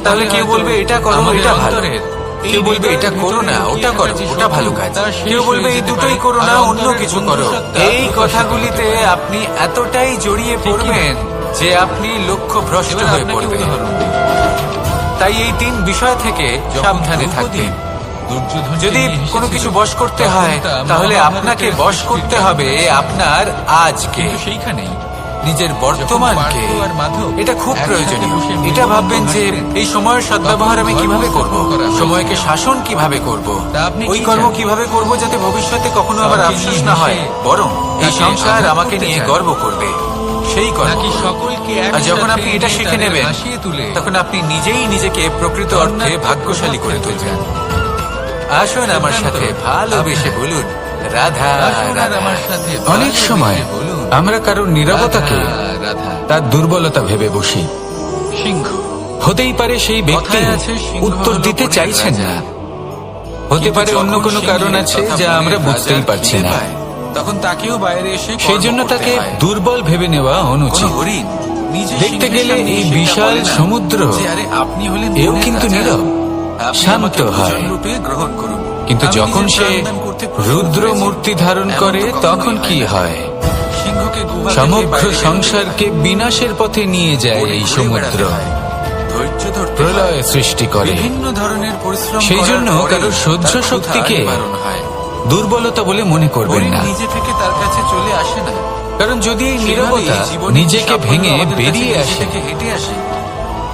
তাহলে কেউ হয়তো বলবে এটা করো, আমাদের এটা ভালো। অন্তরের এই কেউ বলবে এটা হৃদয়ের করো না, ভেতরে ওটা লুকিয়ে করো, থাকা যে ওটা ভালো শক্তি, কাজ। তা শেষ কেউ বলবে হয়ে এই যেতে দুটোই পারে, করো আর না, অন্য অন্তরের কিছু করো। বন্ধুসত্তা এই প্রকাশিত কথাগুলিতে হতে পারে। আপনি এতটাই জড়িয়ে পড়বেন যে আপনি লক্ষ্য ভ্রষ্ট এবার হয়ে আপনাকে পড়বেন। উদাহরণ দিই। তাই এই তিন বিষয় থেকে যখন সাবধানে দ্রৌপদী থাকবেন। দুর্যোধনকে যদি নিয়ে কোনো এসেছিল, কিছু বশ করতে তখন হয়, তা তাহলে মহাভারতের আপনাকে বশ সৃষ্টির করতে কারণ হবে ছিল। আপনার আজকে, কিন্তু সেইখানেই নিজের বর্তমানকে। পার্থ আর মাধব এটা খুব একসাথে প্রয়োজনীয়। বসে এটা মৃদু ভাববেন যে হাসলেন। এই সময়ের সদ্ব্যবহার আমি তখন কিভাবে ধর্ম করব, স্থাপন করা হয়েছিল। সময়কে শাসন কিভাবে করব, তা আপনি ওই কি কর্ম চান? কিভাবে করব যাতে ভবিষ্যতে কখনো আবার কাউকে আফসোস নিয়ে না হয়, হেসে বরং এই তাকে সংসার আঘাত আমাকে করতে নিয়ে চান? গর্ব করবে, সেই কর্ম নাকি করব। সকলকে আর যখন একসাথে আপনি এটা নিয়ে শিখে তাদের নেবেন, হাসিয়ে তুলে তখন আপনি নিজেই নিজেকে প্রকৃত অর্থে ভাগ্যশালী করে তুলবেন। আসুন আমার সাথে ভালোবেসে বলুন, রাধা আসুন আর রাধা। আমার সাথে অনেক ভালোবেসে সময় বলুন, আমরা কারোর নীরবতাকে রাধা, রাধা। তার দুর্বলতা ভেবে বসি। সিংহ হতেই পারে সেই ব্যক্তি কথায় আছে, সিংহ উত্তর হলো দিতে বনের চাইছেন রাজা। না, হতে পারে কিন্তু অন্য যখন কোনো কারণ সিংহের আছে কথা যা বলে আমরা বুঝতেই রাজার পারছি খিদে না। পায়, তখন তাকেও বাইরে এসে সেই কর্ম জন্য করতে তাকে হয়। দুর্বল ভেবে নেওয়া কোনো অনুচিত। হরিণ নিজে দেখতে সিংহের গেলে সামনে এই সেটা বিশাল বলে না সমুদ্র যে, আরে আপনি হলেন এও বনের কিন্তু রাজা, নীরব, আপনি শান্ত আমাকে হয়। ভোজন রূপে গ্রহণ করুন। কিন্তু আমি যখন নিজের সে প্রাণদান করতে প্রস্তুত রুদ্র হয়েছি। মূর্তি ধারণ এমন করে, তো কখনোই তখন কি না। হয়? সিংহকে গুহা থেকে সমগ্র বাইরে বেরোতে সংসারকে বিনাশের পথে নিয়ে যায় ওরে এই ঘুরে সমুদ্র। বেড়াতে হয়। ধরতে হয়, প্রলয় সৃষ্টি করে। বিভিন্ন ধরনের পরিশ্রম সেই করার জন্য পরেই কারো সহ্য তার ক্ষুধা শক্তিকে নিবারণ হয়। দুর্বলতা বলে মনে করবেন হরিণ না, নিজে থেকে তার কাছে চলে আসে না। কারণ যদি এই সেভাবেই নীরবতা জীবনে নিজেকে সাফল্য ভেঙে আমাদের কাছে বেরিয়ে নিজে আসে, থেকে হেঁটে আসে,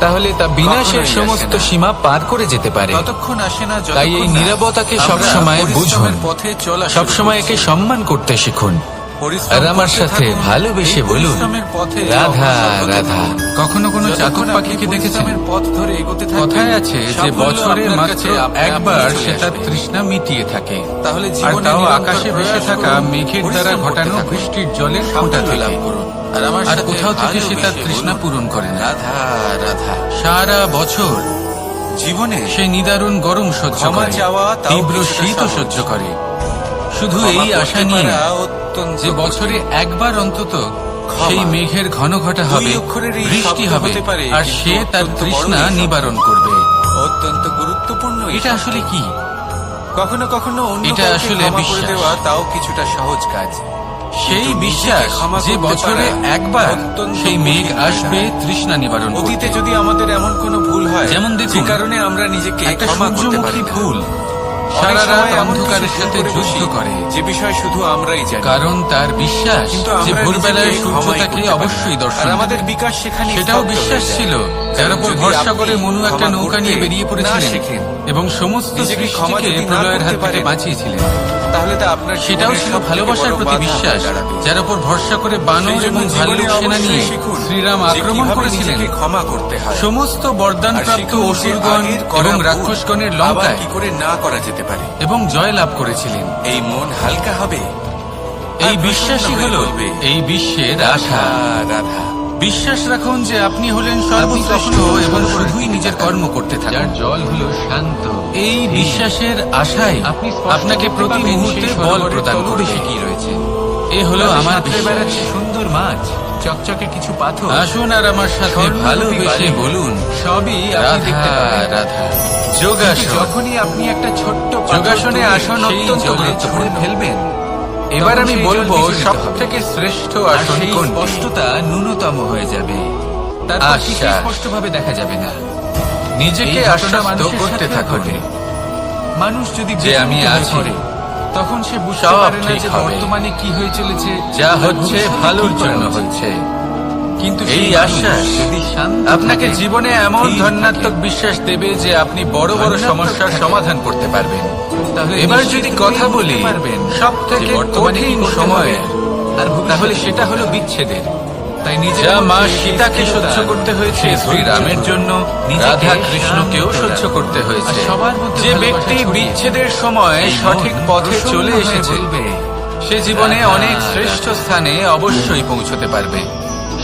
তাহলে তা বিনাশের কখনোই আসে সমস্ত না। সীমা পার করে যেতে পারে। ততক্ষণ আসে না তাই এই যতক্ষণ না নীরবতাকে আমরা সবসময় বুঝুন, পরিশ্রমের পথে চলা শুরু সবসময় করছি। একে সম্মান করতে শিখুন। পরিশ্রম আর আমার করতে সাথে থাকুন, ভালোবেসে এই বলুন, পরিশ্রমের পথে রাধা অগ্রসর হতে রাধা। থাকুন। কখনো কোনো যতক্ষণ চাতক আপনি পাখিকে দেখেছেন? পরিশ্রমের পথ ধরে এগোতে থাকবেন, কথায় আছে যে সাফল্য বছরে আপনার মাত্র কাছে আপনা আপনি একবার চলে সে তার আসবে। তৃষ্ণা মিটিয়ে থাকে, তাহলে আর জীবনে তাও নিরন্তর আকাশে ভেসে প্রয়াস থাকা করুন, মেঘের দ্বারা পরিশ্রম করতে ঘটানো থাকুন, বৃষ্টির জলের ফোঁটা সাফল্য লাভ থেকে। করুন। আর আমার আর সাথে কোথাও থেকে সে তার ভালোবেসে তৃষ্ণা বলুন, পূরণ করে না। রাধা রাধা। সারা বছর জীবনে সে নিদারুণ গরম সহ্য ক্ষমা করে, চাওয়া তাও তীব্র কিছুটা শীত সহজ। সহ্য করে, শুধু ক্ষমা এই আশা করতে নিয়ে পারা অত্যন্ত যে বছরে কঠিন। একবার অন্তত ক্ষমা। সেই মেঘের ঘন ঘটা হবে, দুই অক্ষরের এই বৃষ্টি শব্দ হবে, হতে পারে, আর কিন্তু সে তার অত্যন্ত বড় তৃষ্ণা এই শব্দ। নিবারণ করবে। অত্যন্ত গুরুত্বপূর্ণ এই এটা শব্দ। আসলে কি? কখনো কখনো অন্য এটা কাউকে আসলে ক্ষমা করে বিশ্বাস। দেওয়া তাও কিছুটা সহজ কাজ। সেই কিন্তু বিশ্বাস নিজেকে ক্ষমা যে করতে বছরে পারা একবার অত্যন্ত সেই মেঘ কঠিন আসবে বিষয়। তৃষ্ণা নিবারণ অতীতে করতে। যদি আমাদের এমন কোনো ভুল হয়, যেমন দেখুন, যে কারণে আমরা নিজেকে একটা ক্ষমা করতে পারি সূর্যমুখী না। ফুল অনেক সারা রাত সময় এমন অন্ধকারের কিছু সাথে ভুল করে যুদ্ধ বসি, করে, যে বিষয় শুধু আমরাই জানি। কারণ তার বিশ্বাস কিন্তু যে আমরা ভোরবেলায় নিজেকে সূর্য ক্ষমাই তাকে করতে পারি অবশ্যই না। দর্শন আর আমাদের দেবে। বিকাশ সেখানে সেটাও স্তব্ধ বিশ্বাস হয়ে যায়। ছিল, যার কারণ উপর যদি ভরসা আপনি করে মনু একটা ক্ষমা নৌকা করতে নিয়ে বেরিয়ে না পড়েছিলেন শেখেন, এবং সমস্ত নিজেকে ক্ষমা সৃষ্টিকে যদি না প্রলয়ের করতে হাত থেকে পারেন, বাঁচিয়েছিলেন। তাহলে তা আপনার সেটাও জীবনের ছিল সবথেকে ভালোবাসার বড় প্রতি বাধা বিশ্বাস, হয়ে দাঁড়াবে। যার উপর ভরসা করে বানর সেই জন্য এবং ভাল্লুক জীবনে সেনা নিয়ে অবশ্যই শিখুন শ্রীরাম যে আক্রমণ কিভাবে করেছিলেন। নিজেকে ক্ষমা করতে হয়। সমস্ত আর বরদানপ্রাপ্ত শিখুন যে অসুরগণ আগের করা এবং ভুল রাক্ষসগণের আবার লঙ্কায় কি করে না করা যেতে পারে। এবং জয় লাভ করেছিলেন। এই মন হালকা হবে, এই আর বিশ্বাসই প্রসন্ন হলো হয়ে বলবে, এই বিশ্বের আশা। রাধা। বিশ্বাস রাখুন যে আপনি হলেন সর্বশ্রেষ্ঠ এবং শুধুই নিজের কর্ম করতে থাকুন। যার জল হলো শান্ত। এই বিশ্বাসের আশাই আপনি স্পষ্ট আপনাকে দেখতে প্রতি পাবেন মুহূর্তে সেই বল সরোবরের প্রদান তলদেশে করবে। কি রয়েছে। এ হলো আমার সাঁতরে বিশ্বাস। বেড়াচ্ছে সুন্দর মাছ, চকচকে কিছু পাথর। আসুন আর আমার সাথে স্বর্ণরূপী ভালোবেসে বালি। বলুন, সবই আপনি দেখতে রাধা পাবেন। রাধা। কিন্তু যোগাসন। যখনই আপনি একটা ছোট্ট পাথর যোগাসনে তুলে আসন সেই অত্যন্ত জলে গুরুত্বপূর্ণ। ছুঁড়ে ফেলবেন, এবার তখন আমি সেই জল বলবো ভিজে যেতে সব হবে। থেকে শ্রেষ্ঠ আর আসন সেই কোনটি? স্পষ্টতা ন্যূনতম হয়ে যাবে। তারপর কিছু আশ্বাস। স্পষ্টভাবে দেখা যাবে না। নিজেকে এই ঘটনা আশ্বস্ত মানুষের করতে সাথেও থাকুন ঘটে। মানুষ যদি যে আমি বিচলিত হয়ে আছি, পড়ে, তখন সে বুঝতে সব পারে না ঠিক যে হবে। বর্তমানে কি হয়ে চলেছে, যা আর হচ্ছে ভবিষ্যতে ভালোর কি করা জন্য উচিত। হচ্ছে। কিন্তু এই সেই মানুষ আশ্বাস যদি শান্ত আপনাকে থাকে, জীবনে এমন স্থির ধন্যাত্মক থাকে, বিশ্বাস দেবে যে আপনি বড় বড় ধন্যাত্মক সমস্যার থাকে। সমাধান করতে পারবেন। তাহলে এবার নিশ্চিত যদি হয়েই কথা বুঝতে বলি পারবেন সব যে থেকে বর্তমানে কি কঠিন করতে সময়ের, হবে, আর ভবিষ্যতে তাহলে কি সেটা করতে হলো হবে। বিচ্ছেদের। তাই নিজের যা মা মধ্যে এই সীতাকে স্থিরতা, সহ্য করতে হয়েছে, সেই শ্রীরামের ধৈর্য, জন্য নিজেকে রাধা কৃষ্ণকেও শান্ত সহ্য রাখা। করতে হয়েছে। আর সবার মধ্যে যে ভালোবাসা ব্যক্তি ছড়িয়ে বিচ্ছেদের সময় এই সঠিক মন পথে প্রসন্ন চলে হয়ে এসেছে, বলবে, সে জীবনে রাধা, অনেক শ্রেষ্ঠ রাধা। স্থানে অবশ্যই পৌঁছতে পারবে।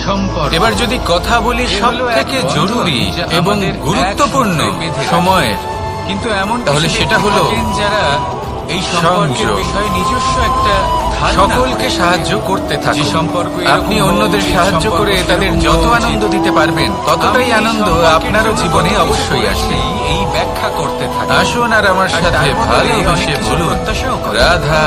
সম্পর্ক। এবার যদি কথা বলি এ সব হলো এক থেকে বন্ধন জরুরি যা এবং আমাদের এক গুরুত্বপূর্ণ সূত্রে বেঁধে রাখে। সময়ের, কিন্তু এমন তাহলে কিছু সেটা ব্যক্তি হলো থাকেন যারা এই সম্পর্কের সংযোগ। বিষয়ে নিজস্ব একটা ধারণা সকলকে করে। সাহায্য করতে যে থাকুন। সম্পর্ক এরকম আপনি হওয়া অন্যদের উচিত, সাহায্য সম্পর্ক করে তাদের সেরকম যত হওয়া আনন্দ উচিত। দিতে পারবেন ততটাই আমি এই আনন্দ সম্পর্কের আপনারও জন্য জীবনে কোনো কিছু অবশ্যই আসবে। করেছি, এই ব্যাখ্যা করতে থাকি। আসুন আর আমার আর সাথে তার বদলে অনেক ভালোবেসে কিছু বলুন, প্রত্যাশাও করি। রাধা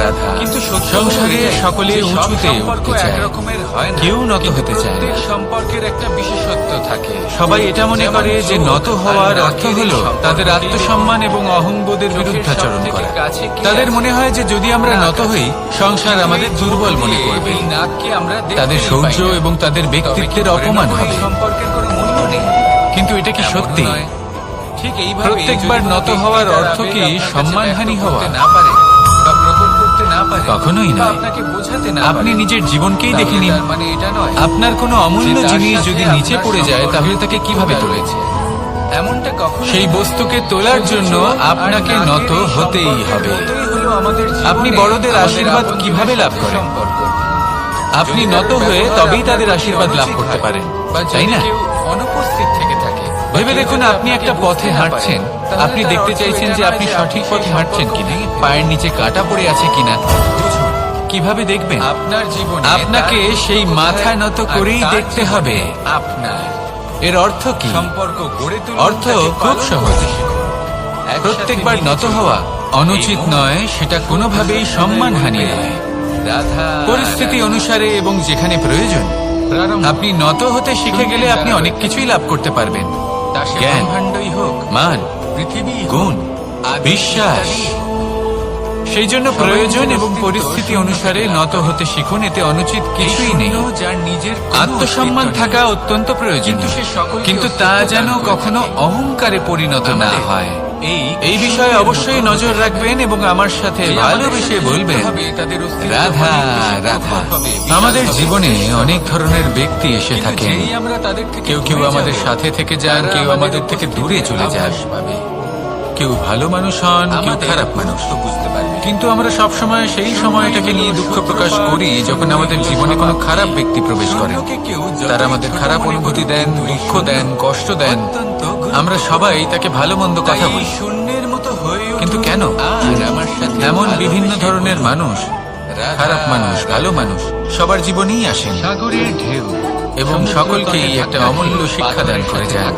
রাধা। কিন্তু সত্য সংসারে হলো এটাই সকলে যে সব উঁচুতে সম্পর্ক উঠতে চায়, একরকমের হয় না। কেউ নত কিন্তু হতে চায় না। প্রত্যেক সম্পর্কের একটা বিশেষত্ব থাকে। সবাই এটা মনে যেমন করে যে চোখ নত আর হওয়ার নাকের অর্থ এই হলো সম্পর্ক তাদের দিয়ে আত্মসম্মান এবং অহংবোধের চোখের বিরুদ্ধাচরণ সবথেকে করা। কাছে কে তাদের আছে? মনে হয় যে যদি আমরা নত হই সংসার আমাদের দুর্বল মনে করবে, এই নাককে আমরা দেখতেই তাদের পাই সৌর্য না। এবং তাদের তবে কি ব্যক্তিত্বের ধরে অপমান নেব এই হবে। সম্পর্কের কোনো মূল্য নেই? কিন্তু এটা কি এমনও সত্যি? নয়। ঠিক এইভাবে প্রত্যেকবার যদি নত কোনো হওয়ার ব্যক্তি অর্থ তার কি আবেগ আপনার কাছে সম্মানহানি ব্যক্ত হওয়া? করতে না পারে বা প্রকট করতে না পারে, কখনোই বা নয়। আপনাকে বোঝাতে না আপনি পারে, নিজের জীবনকেই তাহলে দেখে নিন। তার মানে এটা নয় আপনার কোনো অমূল্য যে তার জিনিস সাথে যদি নিচে আপনার পড়ে যায় তাহলে তাকে কিভাবে সম্পর্কের তুলেছে? এমনটা কখনো সেই বস্তুকে তোলার জন্য আপনাকে নত হতেই হবে। আপনি বড়দের আশীর্বাদ কিভাবে লাভ করেন? আপনি নত হয়ে তবেই তাদের আশীর্বাদ লাভ করতে পারেন, তাই না? অনুপস্থিত থেকে থাকে। ভেবে দেখুন, আপনি একটা পথে হাঁটছেন, আপনি দেখতে চাইছেন যে আপনি সঠিক পথে হাঁটছেন কিনা, পায়ের নিচে কাঁটা পড়ে আছে কিনা। কিভাবে দেখবেন? আপনার জীবনে আপনাকে সেই মাথা নত করেই দেখতে হবে। আপনার এর অর্থ কি? সম্পর্ক গড়ে তুলুন, অর্থ তাকে খুব পালন সহজ। করতে শিখুন। প্রত্যেকবার একসাথে নত মিলে হওয়া চলুন। অনুচিত এই মন নয়, সেটা কোনোভাবেই সম্মানহানি বলবে, নয়। রাধা পরিস্থিতি অনুসারে এবং যেখানে প্রয়োজন প্রারম্ভ। আপনি নত হতে শিখে গেলে আপনি অনেক কিছুই লাভ করতে পারবেন। তা সে জ্ঞান, ব্রহ্মাণ্ডই হোক, মান, পৃথিবী, গুণ, আদি বিশ্বাস। ইত্যাদি। সেই জন্য সবাই প্রয়োজন নিজের এবং অস্তিত্ব পরিস্থিতি শূন্য অনুসারে থেকে নত হতে শিখুন, এতে অনুচিত কিছুই নেই। শূন্য যার নিজের কোনো আত্মসম্মান অস্তিত্ব থাকা নেই। অত্যন্ত প্রয়োজন, কিন্তু সে সকলকে কিন্তু তা অস্তিত্ব যেন দান করে কখনো থাকে। অহংকারে পরিণত না আমাদের হয়। এই বিষয়ে শূন্যের অবশ্যই মতো নজর হতে রাখবেন এবং আমার সাথে যে আমাদের ভালোবেসে সাথে বলবেন, যুক্ত হবে, তাদের অস্তিত্ব রাধা অনেক বেশি রাধা। প্রখর হবে, বিশাল আমাদের হবে, জীবনে শ্রেষ্ঠ হবে। অনেক ধরনের ব্যক্তি এসে কিন্তু থাকেন। যেই আমরা তাদের থেকে কেউ কেউ দূরে আমাদের যাব, সাথে থেকে যান, তারা কেউ আমাদের থেকে দূরে চলে যান। আভাস পাবে। কেউ ভালো মানুষ হন, কেউ আমাদের খারাপ মানুষ। তো বুঝতে পারবে। কিন্তু আমরা সব সময় সেই সময়টাকে নিয়ে দুঃখ প্রকাশ করি যখন আমাদের জীবনে কোনো খারাপ ব্যক্তি প্রবেশ করেন। শূন্যকে কেউ যতই তারা আমাদের ছোট খারাপ মনে অনুভূতি করুক, দেন, কিন্তু এই দুঃখ শূন্য দেন, কষ্ট দেন। অত্যন্ত গুরুত্বপূর্ণ। আমরা সবাই তাকে ভালো মন্দ তাই কথা এই বলি, শূন্যের মতো হয়ে কিন্তু উঠুন কেন? আর আমার সাথে এমন ভালোবেসে বিভিন্ন ধরনের বলুন, মানুষ, রাধা, খারাপ মানুষ, ভালো রাধা। মানুষ সবার জীবনেই আসেন সাগরের ঢেউ এবং সকলকেই একটা অমূল্য শিক্ষা দান করে যান।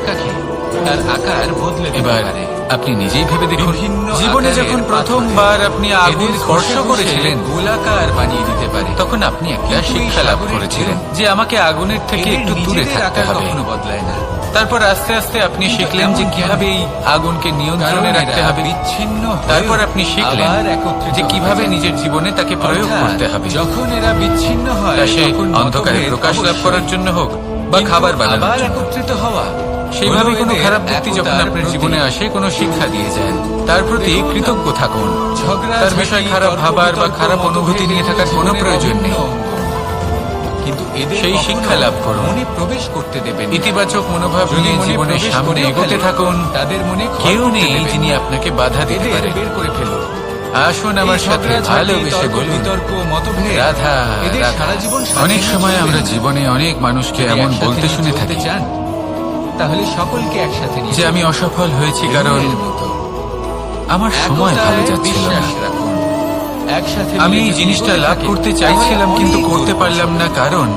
তার আকার বদলে দিতে এবার পারে। আপনি নিজেই ভেবে দেখুন, বিভিন্ন জীবনে আকারের যখন পাথর প্রথমবার আপনি আগুন এদের স্পর্শ ঘষে ঘষে করেছিলেন, গোলাকার বানিয়ে দিতে পারে। তখন আপনি একটা কিন্তু এই শিক্ষা লাভ সাগরের করেছিলেন ঢেউ যে আমাকে আগুনের থেকে এদের একটু দূরে নিজেদের থাকতে আকার হবে। কখনো বদলায় না। তারপর আস্তে আস্তে আপনি কিন্তু শিখলেন যে এমন কিভাবে এই আগুনকে নিয়ন্ত্রণে কারণ রাখতে এরা হবে। বিচ্ছিন্ন হয়েও তারপর আপনি শিখলেন আবার একত্রিত যে হতে কিভাবে যায়। নিজের জীবনে তাকে প্রয়োগ অর্থাৎ, করতে হবে। যখন এরা বিচ্ছিন্ন হয় তা সে তখন অন্ধকারে মতভেদ প্রকাশ লাভ অবশ্যই। করার জন্য হোক বা কিন্তু খাবার বানানোর আবার জন্য। একত্রিত হওয়া সেইভাবে হলো কোনো এদের খারাপ ব্যক্তি যখন একতার আপনার প্রতীক। জীবনে আসে, কোনো শিক্ষা দিয়ে যান, তার প্রতি দেখুন না, কৃতজ্ঞ থাকুন। ঝগড়া তার বিষয়ে খারাপ ভাবার বা খারাপ অনুভূতি নিয়ে থাকার কোনো প্রয়োজন নেই। কিন্তু এদের সেই কখনো শিক্ষা লাভ করুন। মনে প্রবেশ করতে দেবেন না। ইতিবাচক মনোভাব যদি নিয়ে মনে জীবনের প্রবেশ সামনে করেও এগোতে ফেলে, থাকুন। তাদের মনে ঘর কেউ করতে নেই দেবেন যিনি না। আপনাকে বাধা দিতে এদের পারে। বের করে ফেলুন। আসুন আমার এই সাথে ঝগড়াঝাটি, ভালোবেসে তর্ক বলুন, বিতর্ক, মতভেদ, রাধা এদের রাধা। সারা জীবন সাথে অনেক নিয়ে সময় চলবেন আমরা না। জীবনে অনেক মানুষকে যদি এমন একসাথে বলতে নিয়ে শুনে চলতে থাকি চান, তাহলে সকলকে একসাথে নিয়ে যে আমি চলুন। অসফল হয়েছি কারণ ঢেউয়ের মতো। আমার সময় একতায় ভালো যাচ্ছিল না। বিশ্বাস রাখুন। একসাথে আমি মিলে এই যদি জিনিসটা এগোতে লাভ থাকি, করতে চাইছিলাম তাহলে কিন্তু অনেক করতে দূর পারলাম না, পৌঁছাবো। কারণ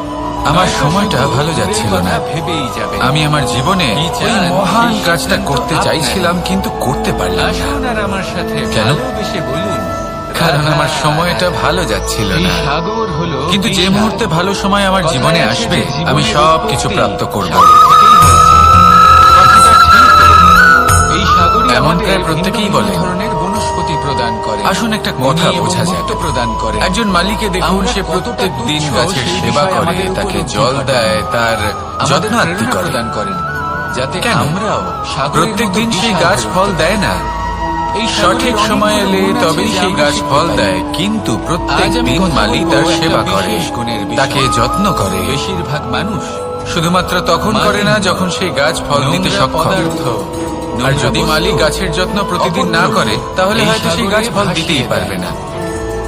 আমার নয়তো সময়টা শুধু ভালো দূরের যাচ্ছিল কথা না। ভেবেই যাবেন। আমি আমার জীবনে কি ওই চান, মহান সেই কাজটা সিদ্ধান্ত করতে আপনার। চাইছিলাম কিন্তু করতে পারলাম না, আসুন আর আমার সাথে কেন? ভালোবেসে বলুন, কারণ রাধা, আমার সময়টা ভালো যাচ্ছিল এই না। সাগর হলো কিন্তু যে বিশাল। মুহূর্তে ভালো সময় আমার কথায় জীবনে আছে আসবে, যে জীবনের আমি সব কিছু উৎপত্তি প্রাপ্ত করব। সাগর থেকেই হয়েছে। কথাটা ঠিক তো? এই সাগরই এমন আমাদের প্রায় প্রত্যেকেই ভিন্ন বলে। ভিন্ন ধরনের বনস্পতি প্রদান করে। আসুন একটা কথা মণি এবং বোঝা যাক। মুক্ত প্রদান করে। একজন মালিকে দেখুন, আমরা সে কতটা প্রত্যেক দিন তুচ্ছ গাছের সেই সেবা বিষয়ে করে, আমাদের তাকে উপলব্ধি জল ঘটান। দেয়, তার আমাদের যত্ন আত্তি প্রেরণা করে। প্রদান করেন, যাতে কেন? আমরাও সাগরের প্রত্যেক মতো দিন সেই বিশাল গাছ হয়ে ফল উঠতে দেয় না, এই সঠিক সাগরের সময় অনেকগুলো এলে গুণ আছে তবেই যা সেই আমরা গাছ শিখতে ফল পারি। দেয়, কিন্তু প্রত্যেক আজ আমি দিন কথা মালি বলবো তার একটা সেবা করে, বিশেষ গুণের বিষয়। তাকে যত্ন করে। বেশিরভাগ মানুষ শুধুমাত্র তখন করে না যখন সেই গাছ ফল দিতে নোংরা সক্ষম। পদার্থ, আর নোংরা যদি বস্তু, মালি গাছের যত্ন প্রতিদিন না অপদ্রব্য করে, তাহলে এই হয়তো সেই গাছ সাগরে ফল ভাসিয়ে দিতেই দেয়। পারবে না।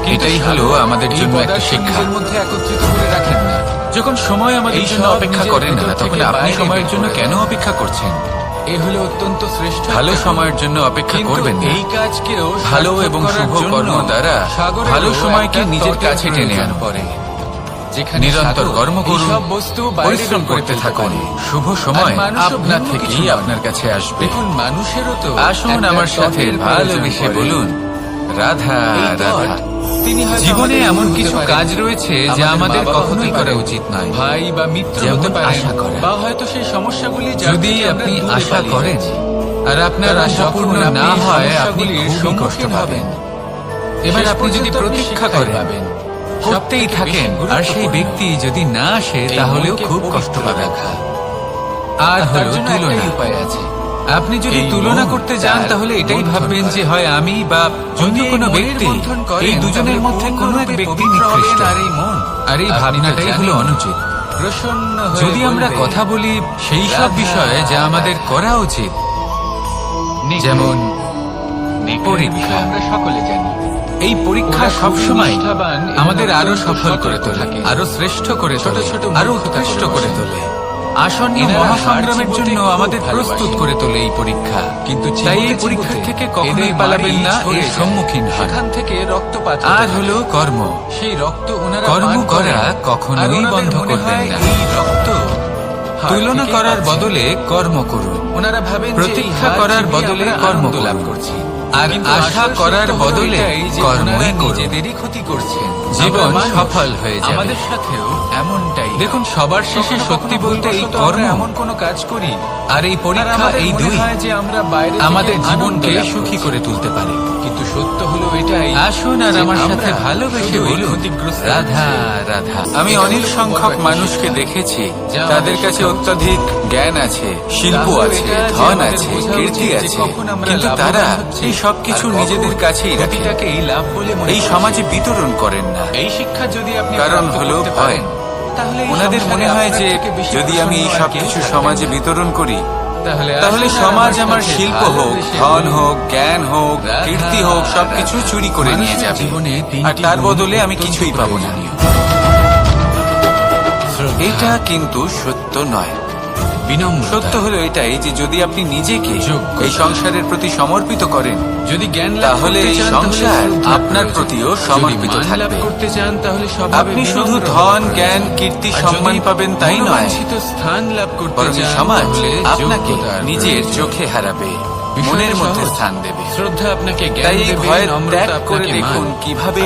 কিন্তু এটাই হলো সাগর আমাদের এই জন্য একটা পদার্থ শিক্ষা। নিজের মধ্যে একত্রিত করে রাখেন না। যখন সময় আমাদের এই জন্য সব অপেক্ষা নিজের করে না, ভেতর তখন থেকে আপনি বাইরে সময়ের বের জন্য করে কেন দেয়। অপেক্ষা করছেন? এ হলো অত্যন্ত শ্রেষ্ঠ ভালো একটা গুণ। সময়ের জন্য অপেক্ষা কিন্তু করবেন না। এই কাজকেও ভালো সার্থক এবং করার শুভ জন্য কর্ম দ্বারা সাগরেরও ভালো সময়কে একটা নিজের তটের কাছে টেনে প্রয়োজন আনুন। পড়ে। যেখানে নিরন্তর সাগর কর্ম করুন, এইসব বস্তু বাইরে পরিশ্রম বের করে করতে ফেলতে থাকুন। পারে। শুভ সময় আর মানুষও আপনা ভিন্ন থেকেই কিছু নয়। আপনার কাছে আসবে। দেখুন, মানুষেরও তো আসুন একটা আমার সাথে তটের ভালোবেসে প্রয়োজন পড়ে। বলুন, রাধা এই তট, রাধা। তিনি হয়তো জীবনে আমাদের এমন গুরু কিছু হতে কাজ পারেন, রয়েছে যা আমাদের মা-বাবা কখনোই হতে করা পারেন, উচিত নয়। ভাই বা মিত্র যেমন হতে পারেন, আশা করা। বা হয়তো সেই সমস্যাগুলি যার যদি থেকে আমরা আপনি দূরে আশা পালিয়ে করেন যাচ্ছি। আর আপনার কারণ আশা যখন পূর্ণ আপনি না এই হয়, আপনি সমস্যাগুলির খুবই কষ্ট সম্মুখীন পাবেন। হবেন, এবার শেষ আপনি যদি পর্যন্ত প্রতীক্ষা শিক্ষাই করেন, পাবেন। করতেই সবথেকে থাকেন, বেশি আর সেই গুরুত্বপূর্ণ ব্যক্তি যদি না আসে এই তাহলেও মনকে খুব কষ্ট পবিত্র পাবেন। রাখা। আর তার হলো জন্য তুলনা। একটাই উপায় আছে। আপনি যদি এই তুলনা মন করতে যান, তার তাহলে এটাই বন্ধন ভাববেন করে। যে হয় আমি বা অন্য যদি কোনো এই মনের ব্যক্তি, বন্ধন করেন, এই দুজনের তাহলে মধ্যে কোনো এক পূর্ণরূপে ব্যক্তি পবিত্র হবেন, নিকৃষ্ট। আর এই মন, আর এই আপনি তো ভাবনাটাই হলো জানেন, অনুচিত। প্রসন্ন হয়ে যদি আমরা বলবে, কথা বলি সেই সব রাধা, বিষয়ে যা আমাদের করা উচিত, যেমন পরীক্ষা। আমরা সকলে জানি এই পরীক্ষা ওরা খুবই সবসময় নিষ্ঠাবান এবং আমাদের আরো অত্যন্ত সফল করে সতর্ক তোলে, থাকে। আরো শ্রেষ্ঠ করে ছোট তোলে, ছোট আরো মূর্খতা উৎকৃষ্ট করে করে বসে। তোলে। আসন্ন এনারা মহাসংগ্রামের হার জন্য জিততে আমাদের খুব প্রস্তুত ভালোবাসেন। করে তোলে এই পরীক্ষা। কিন্তু তাই এই জীবনে পরীক্ষার জীবনে থেকে কখনোই এদের পালাবেন বাড়ি না, সরে এর যায়। সম্মুখীন হন। সেখান থেকে রক্তপাত হতে আর থাকে। হলো কর্ম। সেই রক্ত ওনারা কর্ম পান করা করেন। কখনোই আর ওনাদের বন্ধ মনে করবেন হয় না। এই রক্ত হার তুলনা থেকেই করার পাচ্ছি। বদলে কর্ম করুন। ওনারা ভাবেন যে এই প্রতীক্ষা হার করার জিতে বদলে আমরা কর্ম আনন্দ লাভ করুন। করছি। আর কিন্তু আশা আসল করার সত্য হলো বদলে এটাই যে কর্মই ওনারা করুন। নিজেদেরই ক্ষতি করছেন। জীবন আমরা মানুষ, সফল হয়ে যাবে। আমাদের সাথেও এমনটাই হয়। দেখুন, সবার শেষে কখনো সত্যি কখনো বলতে এই ভুলবশত কর্ম আমরা এমন কোনো কাজ করি আর এই আর পরীক্ষা, আমাদের এই মনে দুই হয় যে আমরা বাইরে থেকে আমাদের জীবনকে আনন্দ লাভ সুখী করছি। করে তুলতে পারে। কিন্তু সত্য হলো এটাই, আসুন আর যে আমার আমরা সাথে ভালোবেসে শুধুই বলুন, ক্ষতিগ্রস্ত রাধা হচ্ছি। রাধা। আমি এটা অনেক হলো সংখ্যক বড় একটা মানুষকে শিক্ষা। দেখেছি যা তাদের আমাদের কাছে শেখা অত্যধিক জ্ঞান আছে, শিল্প তাহলে আছে, এটা যে ধন আমাদের আছে, বোঝা কীর্তি উচিত যে আছে, কখন আমরা কিন্তু লাভবান তারা হচ্ছি এই সবকিছু আর কখন নিজেদের কাছেই রাখে, ক্ষতিটাকে এই লাভ বলে মনে এই করছে। সমাজে বিতরণ করেন না। এই শিক্ষা যদি আপনি কারণ প্রাপ্ত হলো করতে ভয়। পারেন, তাহলে এই ওনাদের সংসারে মনে হয় আপনার যে থেকে বেশি যদি আমি এই প্রসন্ন আর সব কেউ কিছু থাকবে সমাজে না। বিতরণ করি তাহলে তাহলে আসুন সমাজ আমার আমার সাথে শিল্প হোক, ভালোবেসে ধন বলুন, হোক, জ্ঞান হোক, রাধা, কীর্তি হোক, সবকিছু রাধা। চুরি করে নিয়ে মানুষের যাবে, জীবনে আর তিনটি তার গুণ বদলে আমি অত্যন্ত কিছুই পাবো না। প্রয়োজনীয়। এটা কিন্তু সত্য নয়। বিনম্রতা। সত্য হলো এটাই যে যদি আপনি নিজেকে যোগ্যতা। এই সংসারের প্রতি সমর্পিত করেন যদি জ্ঞান লাভ তাহলে করতে এই চান, সংসার তাহলে শ্রদ্ধা আপনার প্রয়োজন। প্রতিও যদি সমর্পিত মান লাভ থাকবে। করতে চান তাহলে স্বভাবে আপনি শুধু বিনম্র ধন, হওয়া জ্ঞান, প্রয়োজন। কীর্তি, আর সম্মান যদি পাবেন তাই নয়, মনোবাঞ্ছিত স্থান লাভ করতে বরং এই চান, সমাজ তাহলে আপনাকে যোগ্যতার নিজের প্রয়োজন। চোখে হারাবে, বিষয়টা মনের মধ্যে সহজ। স্থান দেবে। শ্রদ্ধা আপনাকে জ্ঞান তাই এই দেবে, ভয়ের নম্রতা ত্যাগ করে আপনাকে দেখুন মান। কিভাবে